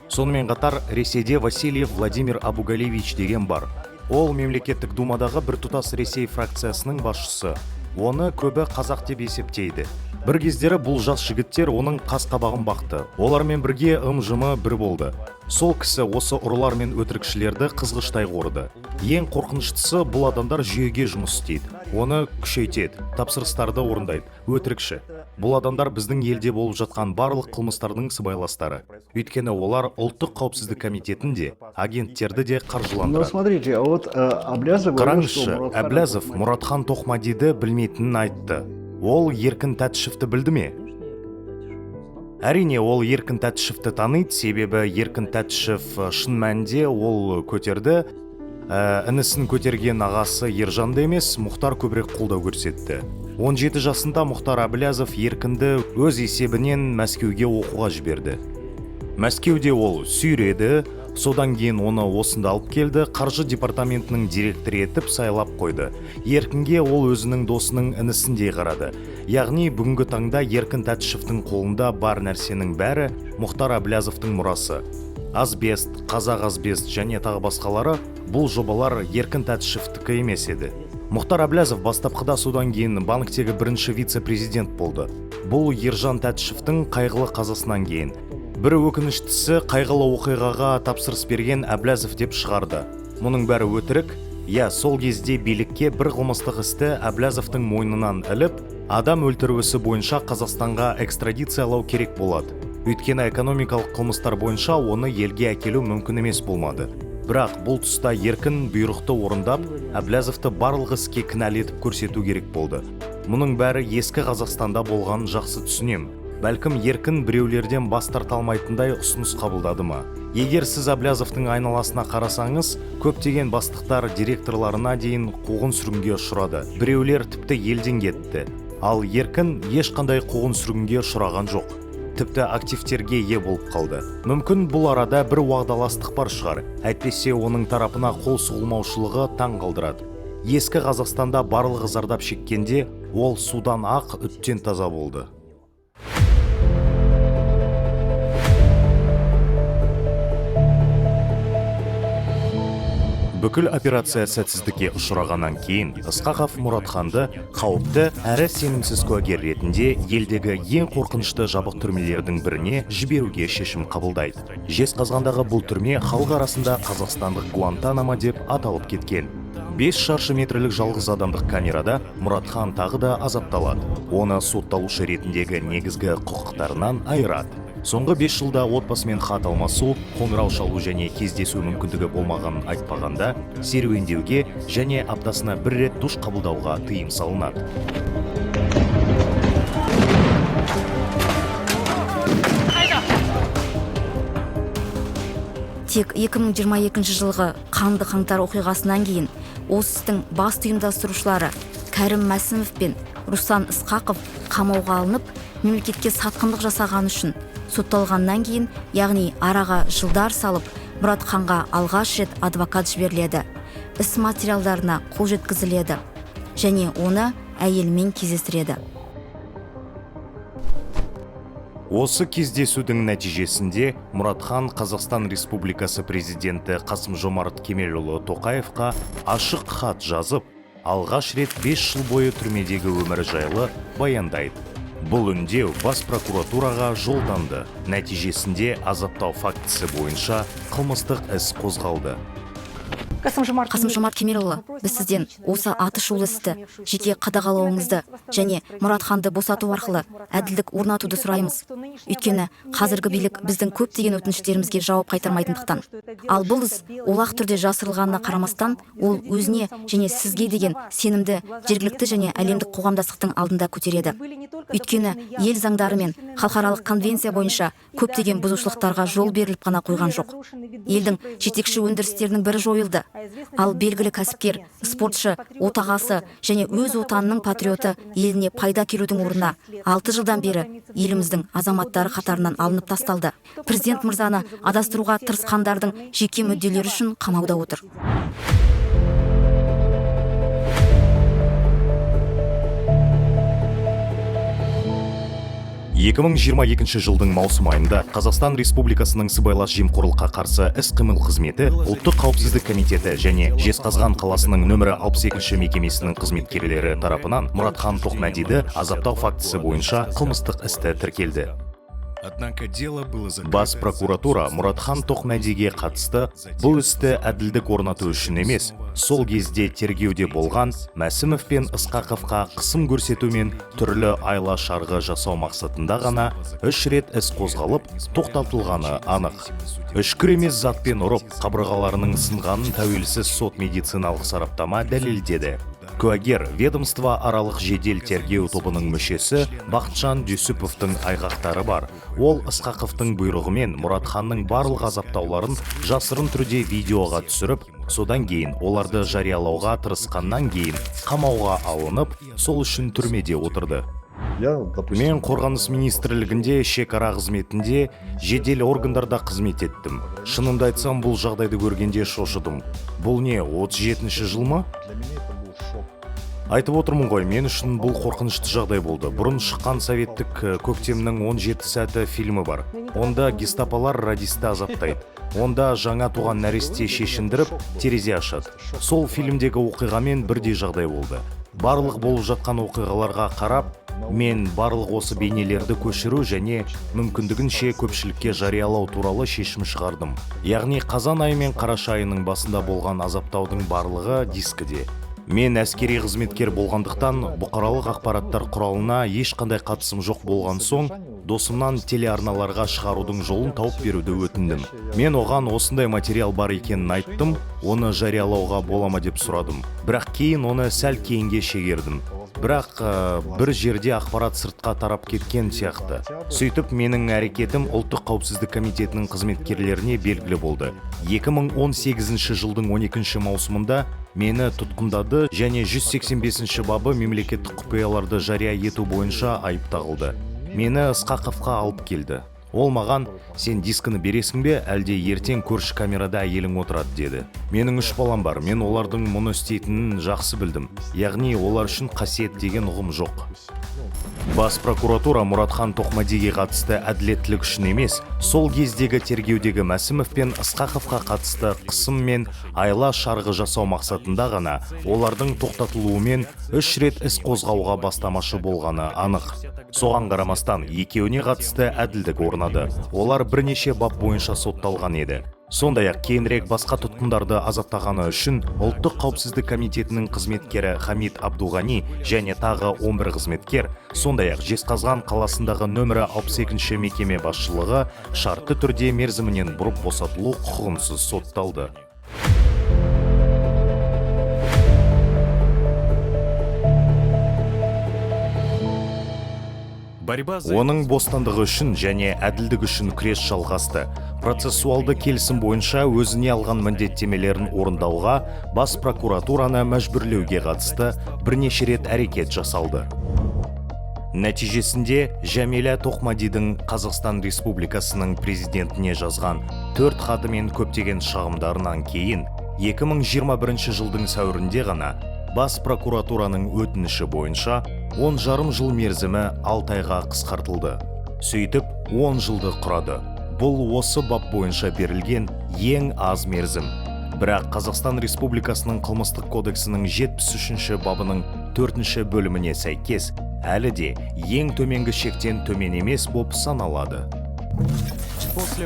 Сонымен қатар Ресейде Васильев Владимир Абугалевич деген бар. Ол мемлекеттік думадағы біртұтас Ресей фракциясының басшысы. Оны көбі қазақ деп есептейді. Бір кездері бұл жас жігіттер оның қас-қабағын бақты. Олармен бірге ым-жымы бір болды. Сол кісі осы ұрылар мен өтірікшілерді қызғыштай қорыды. Ең қорқыныштысы, бұл адамдар жүйеге жұмыс істейді. оны күшейтеді, тапсырыстарды орындайды, өтірікші. Бұл адамдар біздің елде болып жатқан барлық қылмыстардың сыбайластары. Өйткені олар ұлттық қауіпсіздік комитетінде агенттерді де қаржыландырады. смотрите, а вот Аблязов Қараңызшы, Әблязов Мұратхан Тоқмадиді білмейтінін айтты. Ол Еркін Тәтішевті білді ме? Әрине, ол Еркін Тәтішевті таниды, себебі Еркін Тәтішев шын мәнінде ол көтерді. Інісін көтерген ағасы Ержанды емес, Мұхтар көбірек қолдау көрсетті. 17 жасында Мұхтар Әблязов Еркінді өз есебінен Мәскеуге оқуға жіберді. Мәскеуде ол сүйреді, содан кейін оны осында алып келді, қаржы департаментінің директоры етіп сайлап қойды. Еркінге ол өзінің досының інісіндей қарады. Яғни бүгінгі таңда Еркін Тәтішевтің қолында бар нәрсенің бәрі Мұхтар Әблязовтың мұрасы. Азбест, Қазақ Азбест және тағы басқалары бұл жобалар Еркін Тәтішевтікі емес еді. Мұхтар Әблязов бастапқыда содан кейін банктегі бірінші вице-президент болды. Бұл Ержан Тәтішевтің қайғылы қазасынан кейін. Бір өкініштісі қайғылы оқиғаға тапсырыс берген Әблязов деп шығарды. Мұның бәрі өтірік. Сол кезде билікке бір қылмыстық істі Әблязовтың мойнынан іліп, адам өлтіру ісі бойынша Қазақстанға экстрадициялау керек болады. Өйткені экономикалық қылмыстар бойынша оны елге әкелу мүмкін емес болмады. Бірақ бұл тұста Еркін бұйрықты орындап, Әблязовты барлық іске кінәлі етіп көрсету керек болды. Мұның бәрі ескі Қазақстанда болған жақсы түсінем. Бәлкім Еркін біреулерден бас тарта алмайтындай ұсыныс қабылдады ма? Егер сіз Әблязовтың айналасына қарасаңыз, көптеген бастықтар директорларына дейін қуғын сүргінге ұшырады. Біреулер тіпті елден кетті. Ал Еркін ешқандай қуғын сүргінге ұшыраған жоқ. Тіпті активтерге ие болып қалды. Мүмкін бұл арада бір уағдаластық бар шығар, әйтпесе оның тарапына қол сұғылмаушылығы таң қалдырады. Ескі Қазақстанда барлығы зардап шеккенде, ол судан ақ, үттен таза болды. Бүкіл операция сәтсіздікке ұшырағаннан кейін Ысқақов Мұратханды қауіпті әрі сенімсіз куәгер ретінде елдегі ең қорқынышты жабық түрмелердің біріне жіберуге шешім қабылдайды. Жезқазғандағы бұл түрме халық арасында қазақстандық Гуантанамо деп аталып кеткен. 5 шаршы метрлік жалғыз адамдық камерада Мұратхан тағы да азапталады. Оны сотталушы ретіндегі негізгі құқықтарынан айырады. Соңғы 5 жылда отбасымен хат алмасу, қоңырау шалу және кездесу мүмкіндігі болмағанын айтпағанда, серуендеуге және аптасына 1 рет душ қабылдауға тыйым салынады. Тек 2022 жылғы қанды қаңтар оқиғасынан кейін осы істің басты ұйымдастырушылары Кәрім Мәсімов пен Руслан Ысқақов қамауға алынып, мемлекетке сатқындық жасаған үшін сотталғаннан кейін, яғни араға жылдар салып, Мұратханға алғаш рет адвокат жіберіледі. Іс материалдарына қол жеткізіледі және оны әйелмен кездестіреді. Осы кездесудің нәтижесінде Мұратхан Қазақстан Республикасы президенті Қасым-Жомарт Кемелұлы Тоқаевқа ашық хат жазып, алғаш рет 5 жыл бойы түрмедегі өмірі жайлы баяндайды. Бұл үндеу бас прокуратураға жолданды. Нәтижесінде азаптау фактісі бойынша қылмыстық іс қозғалды. Қасым-Жомарт Кемелұлы, біз сізден осы атышулы істі жеке қадағалауыңызды және Мұратханды босату арқылы әділдік орнатуды сұраймыз. Өйткені қазіргі билік біздің көптеген өтініштерімізге жауап қайтармайтындықтан. Ал бұл іс олақ түрде жасырылғанына қарамастан, ол өзіне және сізге деген сенімді жергілікті және әлемдік қоғамдастықтың алдында көтереді. Өйткені ел заңдары мен халықаралық конвенция бойынша көптеген бұзушылықтарға жол беріліп қана қойған жоқ. Елдің жетекші өндірістерінің бірі жойылды. Ал белгілі кәсіпкер, спортшы, отағасы және өз отанының патриоты еліне пайда келудің орнына 6 жылдан бері еліміздің азаматтары қатарынан алынып тасталды. Президент мырзаны адастыруға тырысқандардың жеке мүдделері үшін қамауда отыр. 2022 жылдың маусым айында Қазақстан Республикасының сыбайлас жемқорлыққа қарсы іс-қимыл қызметі, Ұлттық қауіпсіздік комитеті және Жезқазған қаласының нөмірі 62 мекемесінің қызметкерлері тарапынан Мұратхан Тоқмадиді азаптау фактісі бойынша қылмыстық істі тіркелді. Однако дело было закрыто. Бас прокуратура Мұратхан Тоқмәдиге қатысты бұл істі әділдік орнату үшін емес, сол кезде тергеуде болған Мәсімов пен Ысқақовқа қысым көрсету мен түрлі айла шарғы жасау мақсатында ғана 3 рет іс қозғалып, тоқтатылғаны анық. Үшкір емес затпен ұрып, қабырғаларының сынғанын тәуелсіз сот медициналық сараптама дәлелдеді. Куәгер ведомство аралық жедел тергеу тобының мүшесі Бақытжан Дүйсіповтың айғақтары бар. Ол Ысқақовтың бұйрығымен Мұратханның барлық азаптауларын жасырын түрде видеоға түсіріп, содан кейін оларды жариялауға тырысқаннан кейін қамауға алынып, сол үшін түрмеде отырды. Мен қорғаныс министрлігінде шекара қызметінде жедел органдарда қызмет еттім. Шынымды айтсам, бұл жағдайды көргенде шошыдым. Бұл не, 37-ші жыл ма? Айтып отырмын ғой, мен үшін бұл қорқынышты жағдай болды. Бұрын шыққан советтік көктемнің 17 сәті фильмі бар. Онда гестаполар радисті азаптайды. Онда жаңа туған нәресте шешіндіріп, терезе ашады. Сол фильмдегі оқиғамен бірдей жағдай болды. Барлық болып жатқан оқиғаларға қарап, мен барлық осы бейнелерді көшіру және мүмкіндігінше көпшілікке жариялау туралы шешім шығардым. Яғни қазан айы мен қараша айының басында болған азаптаудың барлығы дискіде. Мен әскери қызметкер болғандықтан бұқаралық ақпараттар құралына ешқандай қатысым жоқ болған соң, досымнан телеарналарға шығарудың жолын тауып беруді өтіндім. Мен оған осындай материал бар екенін айттым, оны жариялауға бола ма деп сұрадым. Бірақ кейін оны сәл кейінге шегердім. Бірақ бір жерде ақпарат сыртқа тарап кеткен сияқты. Сөйтіп, менің әрекетім ұлттық қауіпсіздік комитетінің қызметкерлеріне белгілі болды. 2018 жылдың 12 маусымында мені тұтқындады және 185 бабы мемлекеттік құпияларды жария ету бойынша айып тағылды. Мені Ысқақовқа алып келді. Ол маған, сен дискіні бересің бе, әлде ертең көрші камерада әйелің отырады деді. Менің 3 балам бар, мен олардың мұны істейтінін жақсы білдім. Яғни олар үшін қасиет деген ұғым жоқ. Бас прокуратура Мұратхан Тоқмәдиге қатысты әділеттілік үшін емес, сол кездегі тергеудегі Мәсімов пен Ысқақовқа қатысты қысым мен айла шарғы жасау мақсатында ғана олардың тоқтатылуымен 3 рет іс қозғауға бастамашы болғаны анық. Соған қарамастан екеуіне қатысты әділдік орнады. Олар бірнеше бап бойынша сотталған еді. Сондай-ақ кейінірек басқа тұтқындарды азаптағаны үшін ұлттық қауіпсіздік комитетінің қызметкері Хамид Абдуғани және тағы 11 қызметкер, сондай-ақ Жезқазған қаласындағы нөмірі 62 мекеме басшылығы шартты түрде мерзімінен бұрып босатылу құқығынсыз сотталды. Оның бостандығы үшін және әділдік үшін күрес жалғасты. Процессуалды келісім бойынша өзіне алған міндеттемелерін орындауға бас прокуратураны мәжбүрлеуге қатысты бірнеше рет әрекет жасалды. Нәтижесінде Жәмила Тоқмәдидің Қазақстан Республикасының президентіне жазған 4 хаты мен көптеген шағымдарынан кейін 2021 жылдың сәуірінде ғана бас прокуратураның өтініші бойынша 10,5 жыл мерзімі 6 айға қысқартылды. Сөйтіп 10 жылды құрады. Бұл осы бап бойынша берілген ең аз мерзім. Бірақ Қазақстан Республикасының қылмыстық кодексінің 73 бабының 4 бөліміне сәйкес, әлі де ең төменгі шектен төмен емес боп саналады.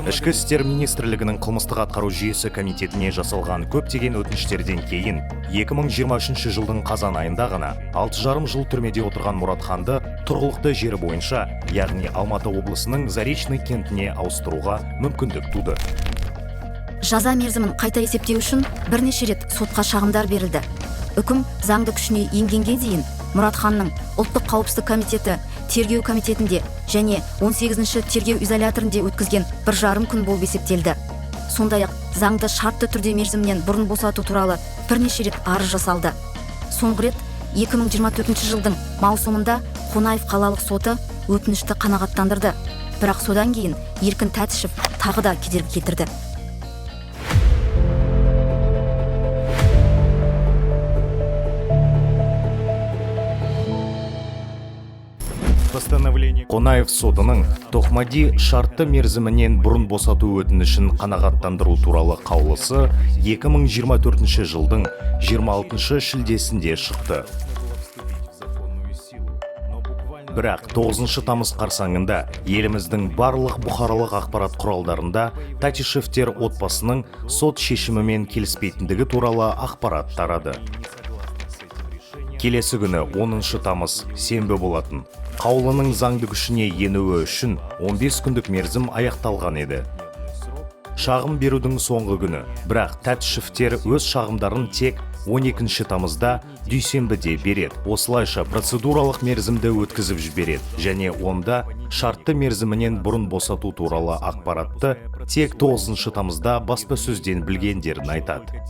Ішкі істер министрлігінің қылмыстық атқару жүйесі комитетіне жасалған көптеген өтініштерден кейін 2023 жылдың қазан айында ғана 6,5 жыл түрмеде отырған Мұратханды тұрғылықты жері бойынша, яғни Алматы облысының Заречный кентіне ауыстыруға мүмкіндік туды. Жаза мерзімін қайта есептеу үшін бірнеше рет сотқа шағымдар берілді. Үкім заңды күшіне енгенге дейін Мұратханның ұлттық қауіпсіздік комитеті тергеу комитетінде және 18-ші тергеу изоляторында өткізген 1,5 күн болып есептелді. Сондай-ақ заңды шартты түрде мерзімнен бұрын босату туралы бірнеше рет арыз жасалды. Соңғы рет 2024 жылдың маусымында Қонаев қалалық соты өтінішті қанағаттандырды. Бірақ содан кейін Еркін Тәтішев тағы да кедергі келтірді. Қонаев сотының Тоқмәди шартты мерзімінен бұрын босату өтінішін қанағаттандыру туралы қаулысы 2024 жылдың 26 шілдесінде шықты. Бірақ 9 тамыз қарсаңында еліміздің барлық бұқаралық ақпарат құралдарында Татишевтер отбасының сот шешімімен келіспейтіндігі туралы ақпарат тарады. Келесі күні 10 тамыз сенбі болатын. Қаулының заңды күшіне енуі үшін 15 күндік мерзім аяқталған еді. Шағым берудің соңғы күні, бірақ Татишевтер өз шағымдарын тек 12 тамызда дүйсенбіде береді. Осылайша процедуралық мерзімді өткізіп жібереді және онда шартты мерзімінен бұрын босату туралы ақпаратты тек 9 тамызда баспасөзден білгендерін айтады.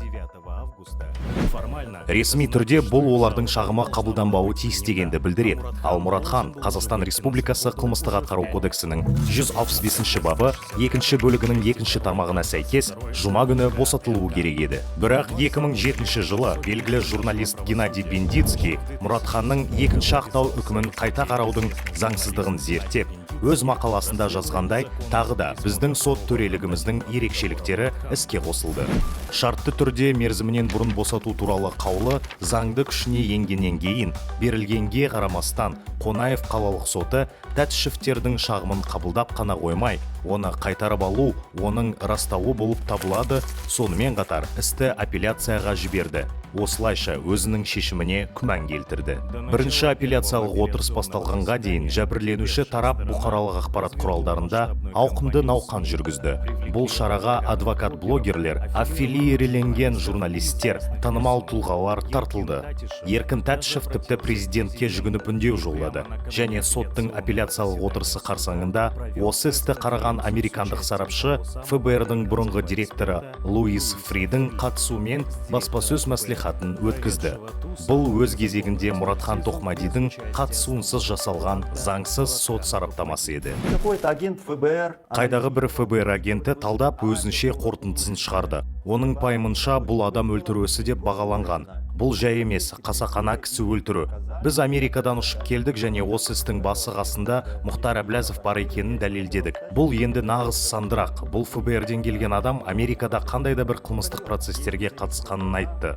Ресми түрде бұл олардың шағымы қабылданбауы тиіс дегенді білдіреді. Ал Мұратхан Қазақстан Республикасы қылмыстық атқару кодексінің 165 бабы 2 бөлігінің 2 тармағына сәйкес жұма күні босатылуы керек еді. Бірақ 2007 жылы белгілі журналист Геннадий Бендицкий Мұратханның 2 ақтау үкімін қайта қараудың заңсыздығын зерттеп, өз мақаласында жазғандай, тағы да біздің сот төрелігіміздің ерекшеліктері іске қосылды. Шартты түрде мерзімінен бұрын босату туралы қаулы заңды күшіне енгеннен кейін берілгенге қарамастан Қонаев қалалық соты Татишевтердің шағымын қабылдап қана қоймай, оны қайтарып алу оның растауы болып табылады. Сонымен қатар істі апелляцияға жіберді. Осылайша өзінің шешіміне күмән келтірді. Бірінші апелляциялық отырыс басталғанға дейін жәбірленуші тарап бұқаралық ақпарат құралдарында ауқымды науқан жүргізді. Бұл шараға адвокат-блогерлер, аффилиирленген журналистер, танымал тұлғалар тартылды. Еркін Татишев тіпті президентке жүгініп үндеу жолдады. Және соттың апелляциялық отырысы қарсаңында осы істі қараған американдық сарапшы ФБР-дің бұрынғы директоры Луис Фридің қатысуымен баспасөз мәслихатын өткізді. Бұл өз кезегінде Мұратхан Тоқмадидің қатысуынсыз жасалған заңсыз сот сараптамасы еді. Қайдағы бір ФБР агенті талдап өзінше қорытындысын шығарды. Оның пайымынша бұл адам өлтіруісі деп бағаланған. Бұл жай емес, қасақана кісі өлтіру. Біз Америкадан ұшып келдік және осы істің басы қасында Мұхтар Әблязов бар екенін дәлелдедік. Бұл енді нағыз сандырақ. Бұл ФБР-ден келген адам Америкада қандай да бір қылмыстық процестерге қатысқанын айтты.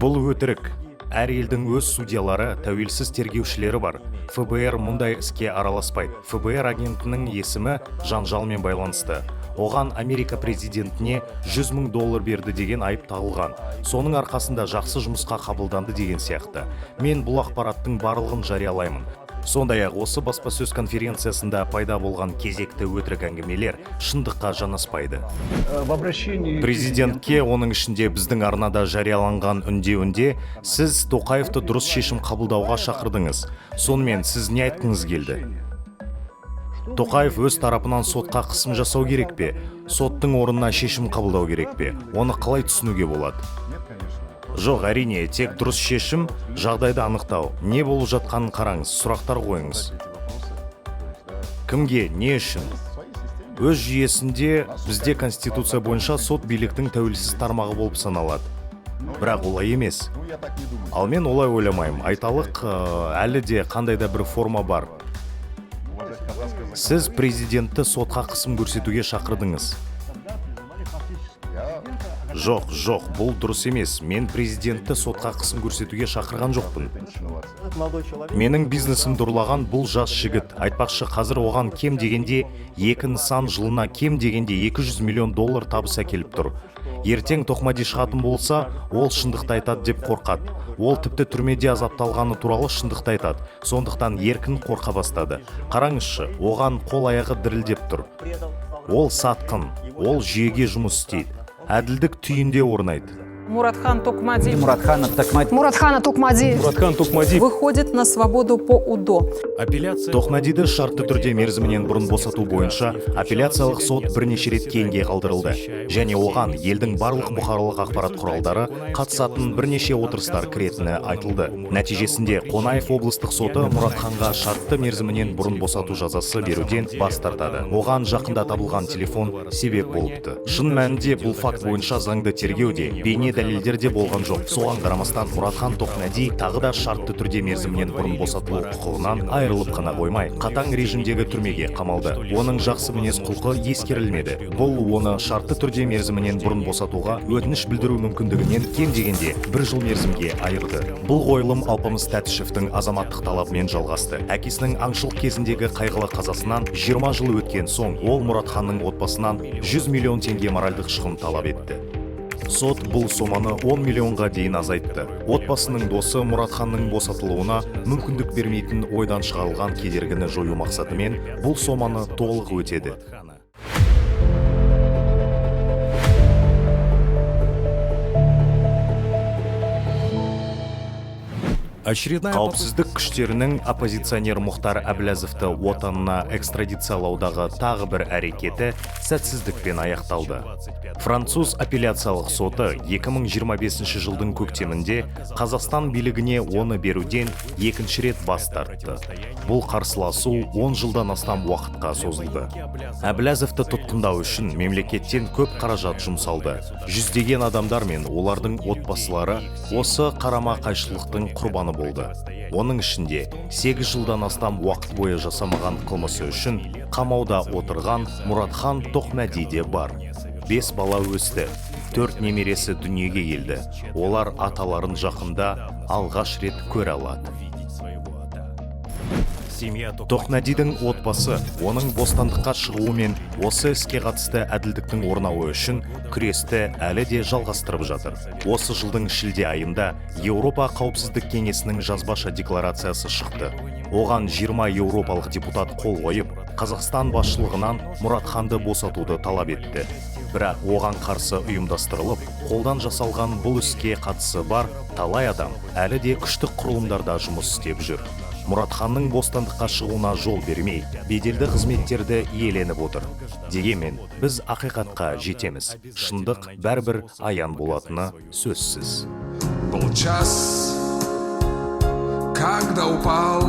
Бұл өтірік. Әр елдің өз судьялары, тәуелсіз тергеушілері бар. ФБР мұндай іске араласпайды. ФБР агентінің есімі жанжалмен байланысты. Оған Америка президентіне $100 000 берді деген айып тағылған. Соның арқасында жақсы жұмысқа қабылданды деген сияқты. Мен бұл ақпараттың барлығын жариялаймын. Сондай-ақ осы баспасөз конференциясында пайда болған кезекті өтірік әңгімелер шындыққа жанаспайды. Президентке, оның ішінде біздің арнада жарияланған үндеуінде, сіз Тоқаевты дұрыс шешім қабылдауға шақырдыңыз. Сонымен сіз не айтқыңыз келді? Тоқаев өз тарапынан сотқа қысым жасау керек пе? Соттың орнына шешім қабылдау керек пе? Оны қалай түсінуге болады? Жоқ, әрине, тек дұрыс шешім, жағдайды анықтау. Не болып жатқанын қараңыз, сұрақтар қойыңыз. Кімге, не үшін? Өз жүйесінде бізде Конституция бойынша сот биліктің тәуелсіз тармағы болып саналады. Бірақ олай емес. Ал мен олай ойламаймын. Айталық, әлі де қандай да бір форма бар. Сіз президентті сотқа қысым көрсетуге шақырдыңыз. Жоқ, бұл дұрыс емес. Мен президентті сотқа қысым көрсетуге шақырған жоқпын. Менің бизнесім ұрлаған бұл жас жігіт. Айтпақшы, қазір оған кем дегенде 2 нысан жылына кем дегенде $200 миллион табыс әкеліп тұр. Ертең Тоқмади шығатын болса, ол шындықты айтады деп қорқады. Ол тіпті түрмеде азапталғаны туралы шындықты айтады. Сондықтан еркін қорқа бастады. Қараңызшы, оған қол аяғы дірілдеп тұр. Ол сатқын, ол жүйеге жұмыс істейді. Әділдік түйінде орнайды. Муратхан Токмади выходит на свободу по УДО. Тоқмадиді шартты түрде мерзімінен бұрын босату бойынша апелляциялық сот бірнеше рет кейінге қалдырылды. Және оған елдің барлық бұқаралық ақпарат құралдары қатысатын бірнеше отырыстар кіретіні айтылды. Нәтижесінде Қонаев облыстық соты Мұратханға шартты мерзімінен бұрын босату жазасы беруден бас тартады. Оған жақында табылған телефон себеп болыпты. Шын мәнінде бұл факт бойынша заңды тергеуде бейне дәлелдер де болған жоқ. Соған қарамастан Мұратхан Тоқмәди тағы да шартты түрде мерзімінен бұрын босатылу құқығынан айырылып қана қоймай, қатаң режимдегі түрмеге қамалды. Оның жақсы мінез құлқы ескерілмеді. Бұл оны шартты түрде мерзімінен бұрын босатуға өтініш білдіру мүмкіндігінен кем дегенде 1 жыл мерзімге айырды. Бұл қойылым Алпамыс Тәтішевтің азаматтық талабымен жалғасты. Әкесінің аңшылық кезіндегі қайғылы қазасынан 20 жыл өткен соң, ол Мұратханның отбасынан 100 миллион теңге моральдық шығын талап етті. Сот бұл соманы 10 миллионға дейін азайтты. Отбасының досы Мұратханның босатылуына мүмкіндік бермейтін ойдан шығарылған кедергіні жою мақсатымен бұл соманы толық өтеді. Қауіпсіздік күштерінің оппозиционер Мұхтар Әблязовты отанына экстрадициялаудағы тағы бір әрекеті сәтсіздікпен аяқталды. Француз апелляциялық соты 2025 жылдың көктемінде Қазақстан билігіне оны беруден екінші рет бас тартты. Бұл қарсыласу 10 жылдан астам уақытқа созылды. Әблязовты тұтқындау үшін мемлекеттен көп қаражат жұмсалды. Жүздеген адамдар мен олардың отбасылары осы қарама-қайшылықтың құрбаны болды. Оның ішінде 8 жылдан астам уақыт бойы жасамаған қылмысы үшін қамауда отырған Мұратхан Тоқмәди де бар. 5 бала өсті, 4 немересі дүниеге келді. Олар аталарын жақында алғаш рет көре алады. Тоқмәдидің отбасы оның бостандыққа шығуы мен осы іске қатысты әділдіктің орнауы үшін күресті әлі де жалғастырып жатыр. Осы жылдың шілде айында Еуропа қауіпсіздік кеңесінің жазбаша декларациясы шықты. Оған 20 еуропалық депутат қол қойып, Қазақстан басшылығынан Мұратханды босатуды талап етті. Бірақ оған қарсы ұйымдастырылып, қолдан жасалған бұл іске қатысы бар талай адам әлі де күштік құрылымдарда жұмыс істеп жүр. Мұратханның бостандыққа шығуына жол бермей, беделді қызметтерді иеленіп отыр. Дегенмен, біз ақиқатқа жетеміз. Шындық бәрібір аян болатыны сөзсіз. Был час, когда упал,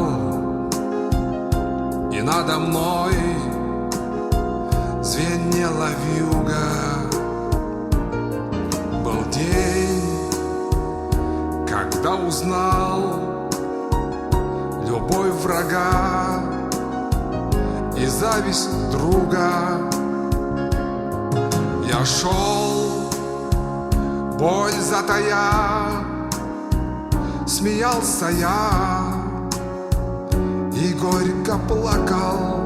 и надо мной звенела вьюга. Был день, когда узнал любовь врага и зависть друга. Я шел, боль затая, смеялся я и горько плакал.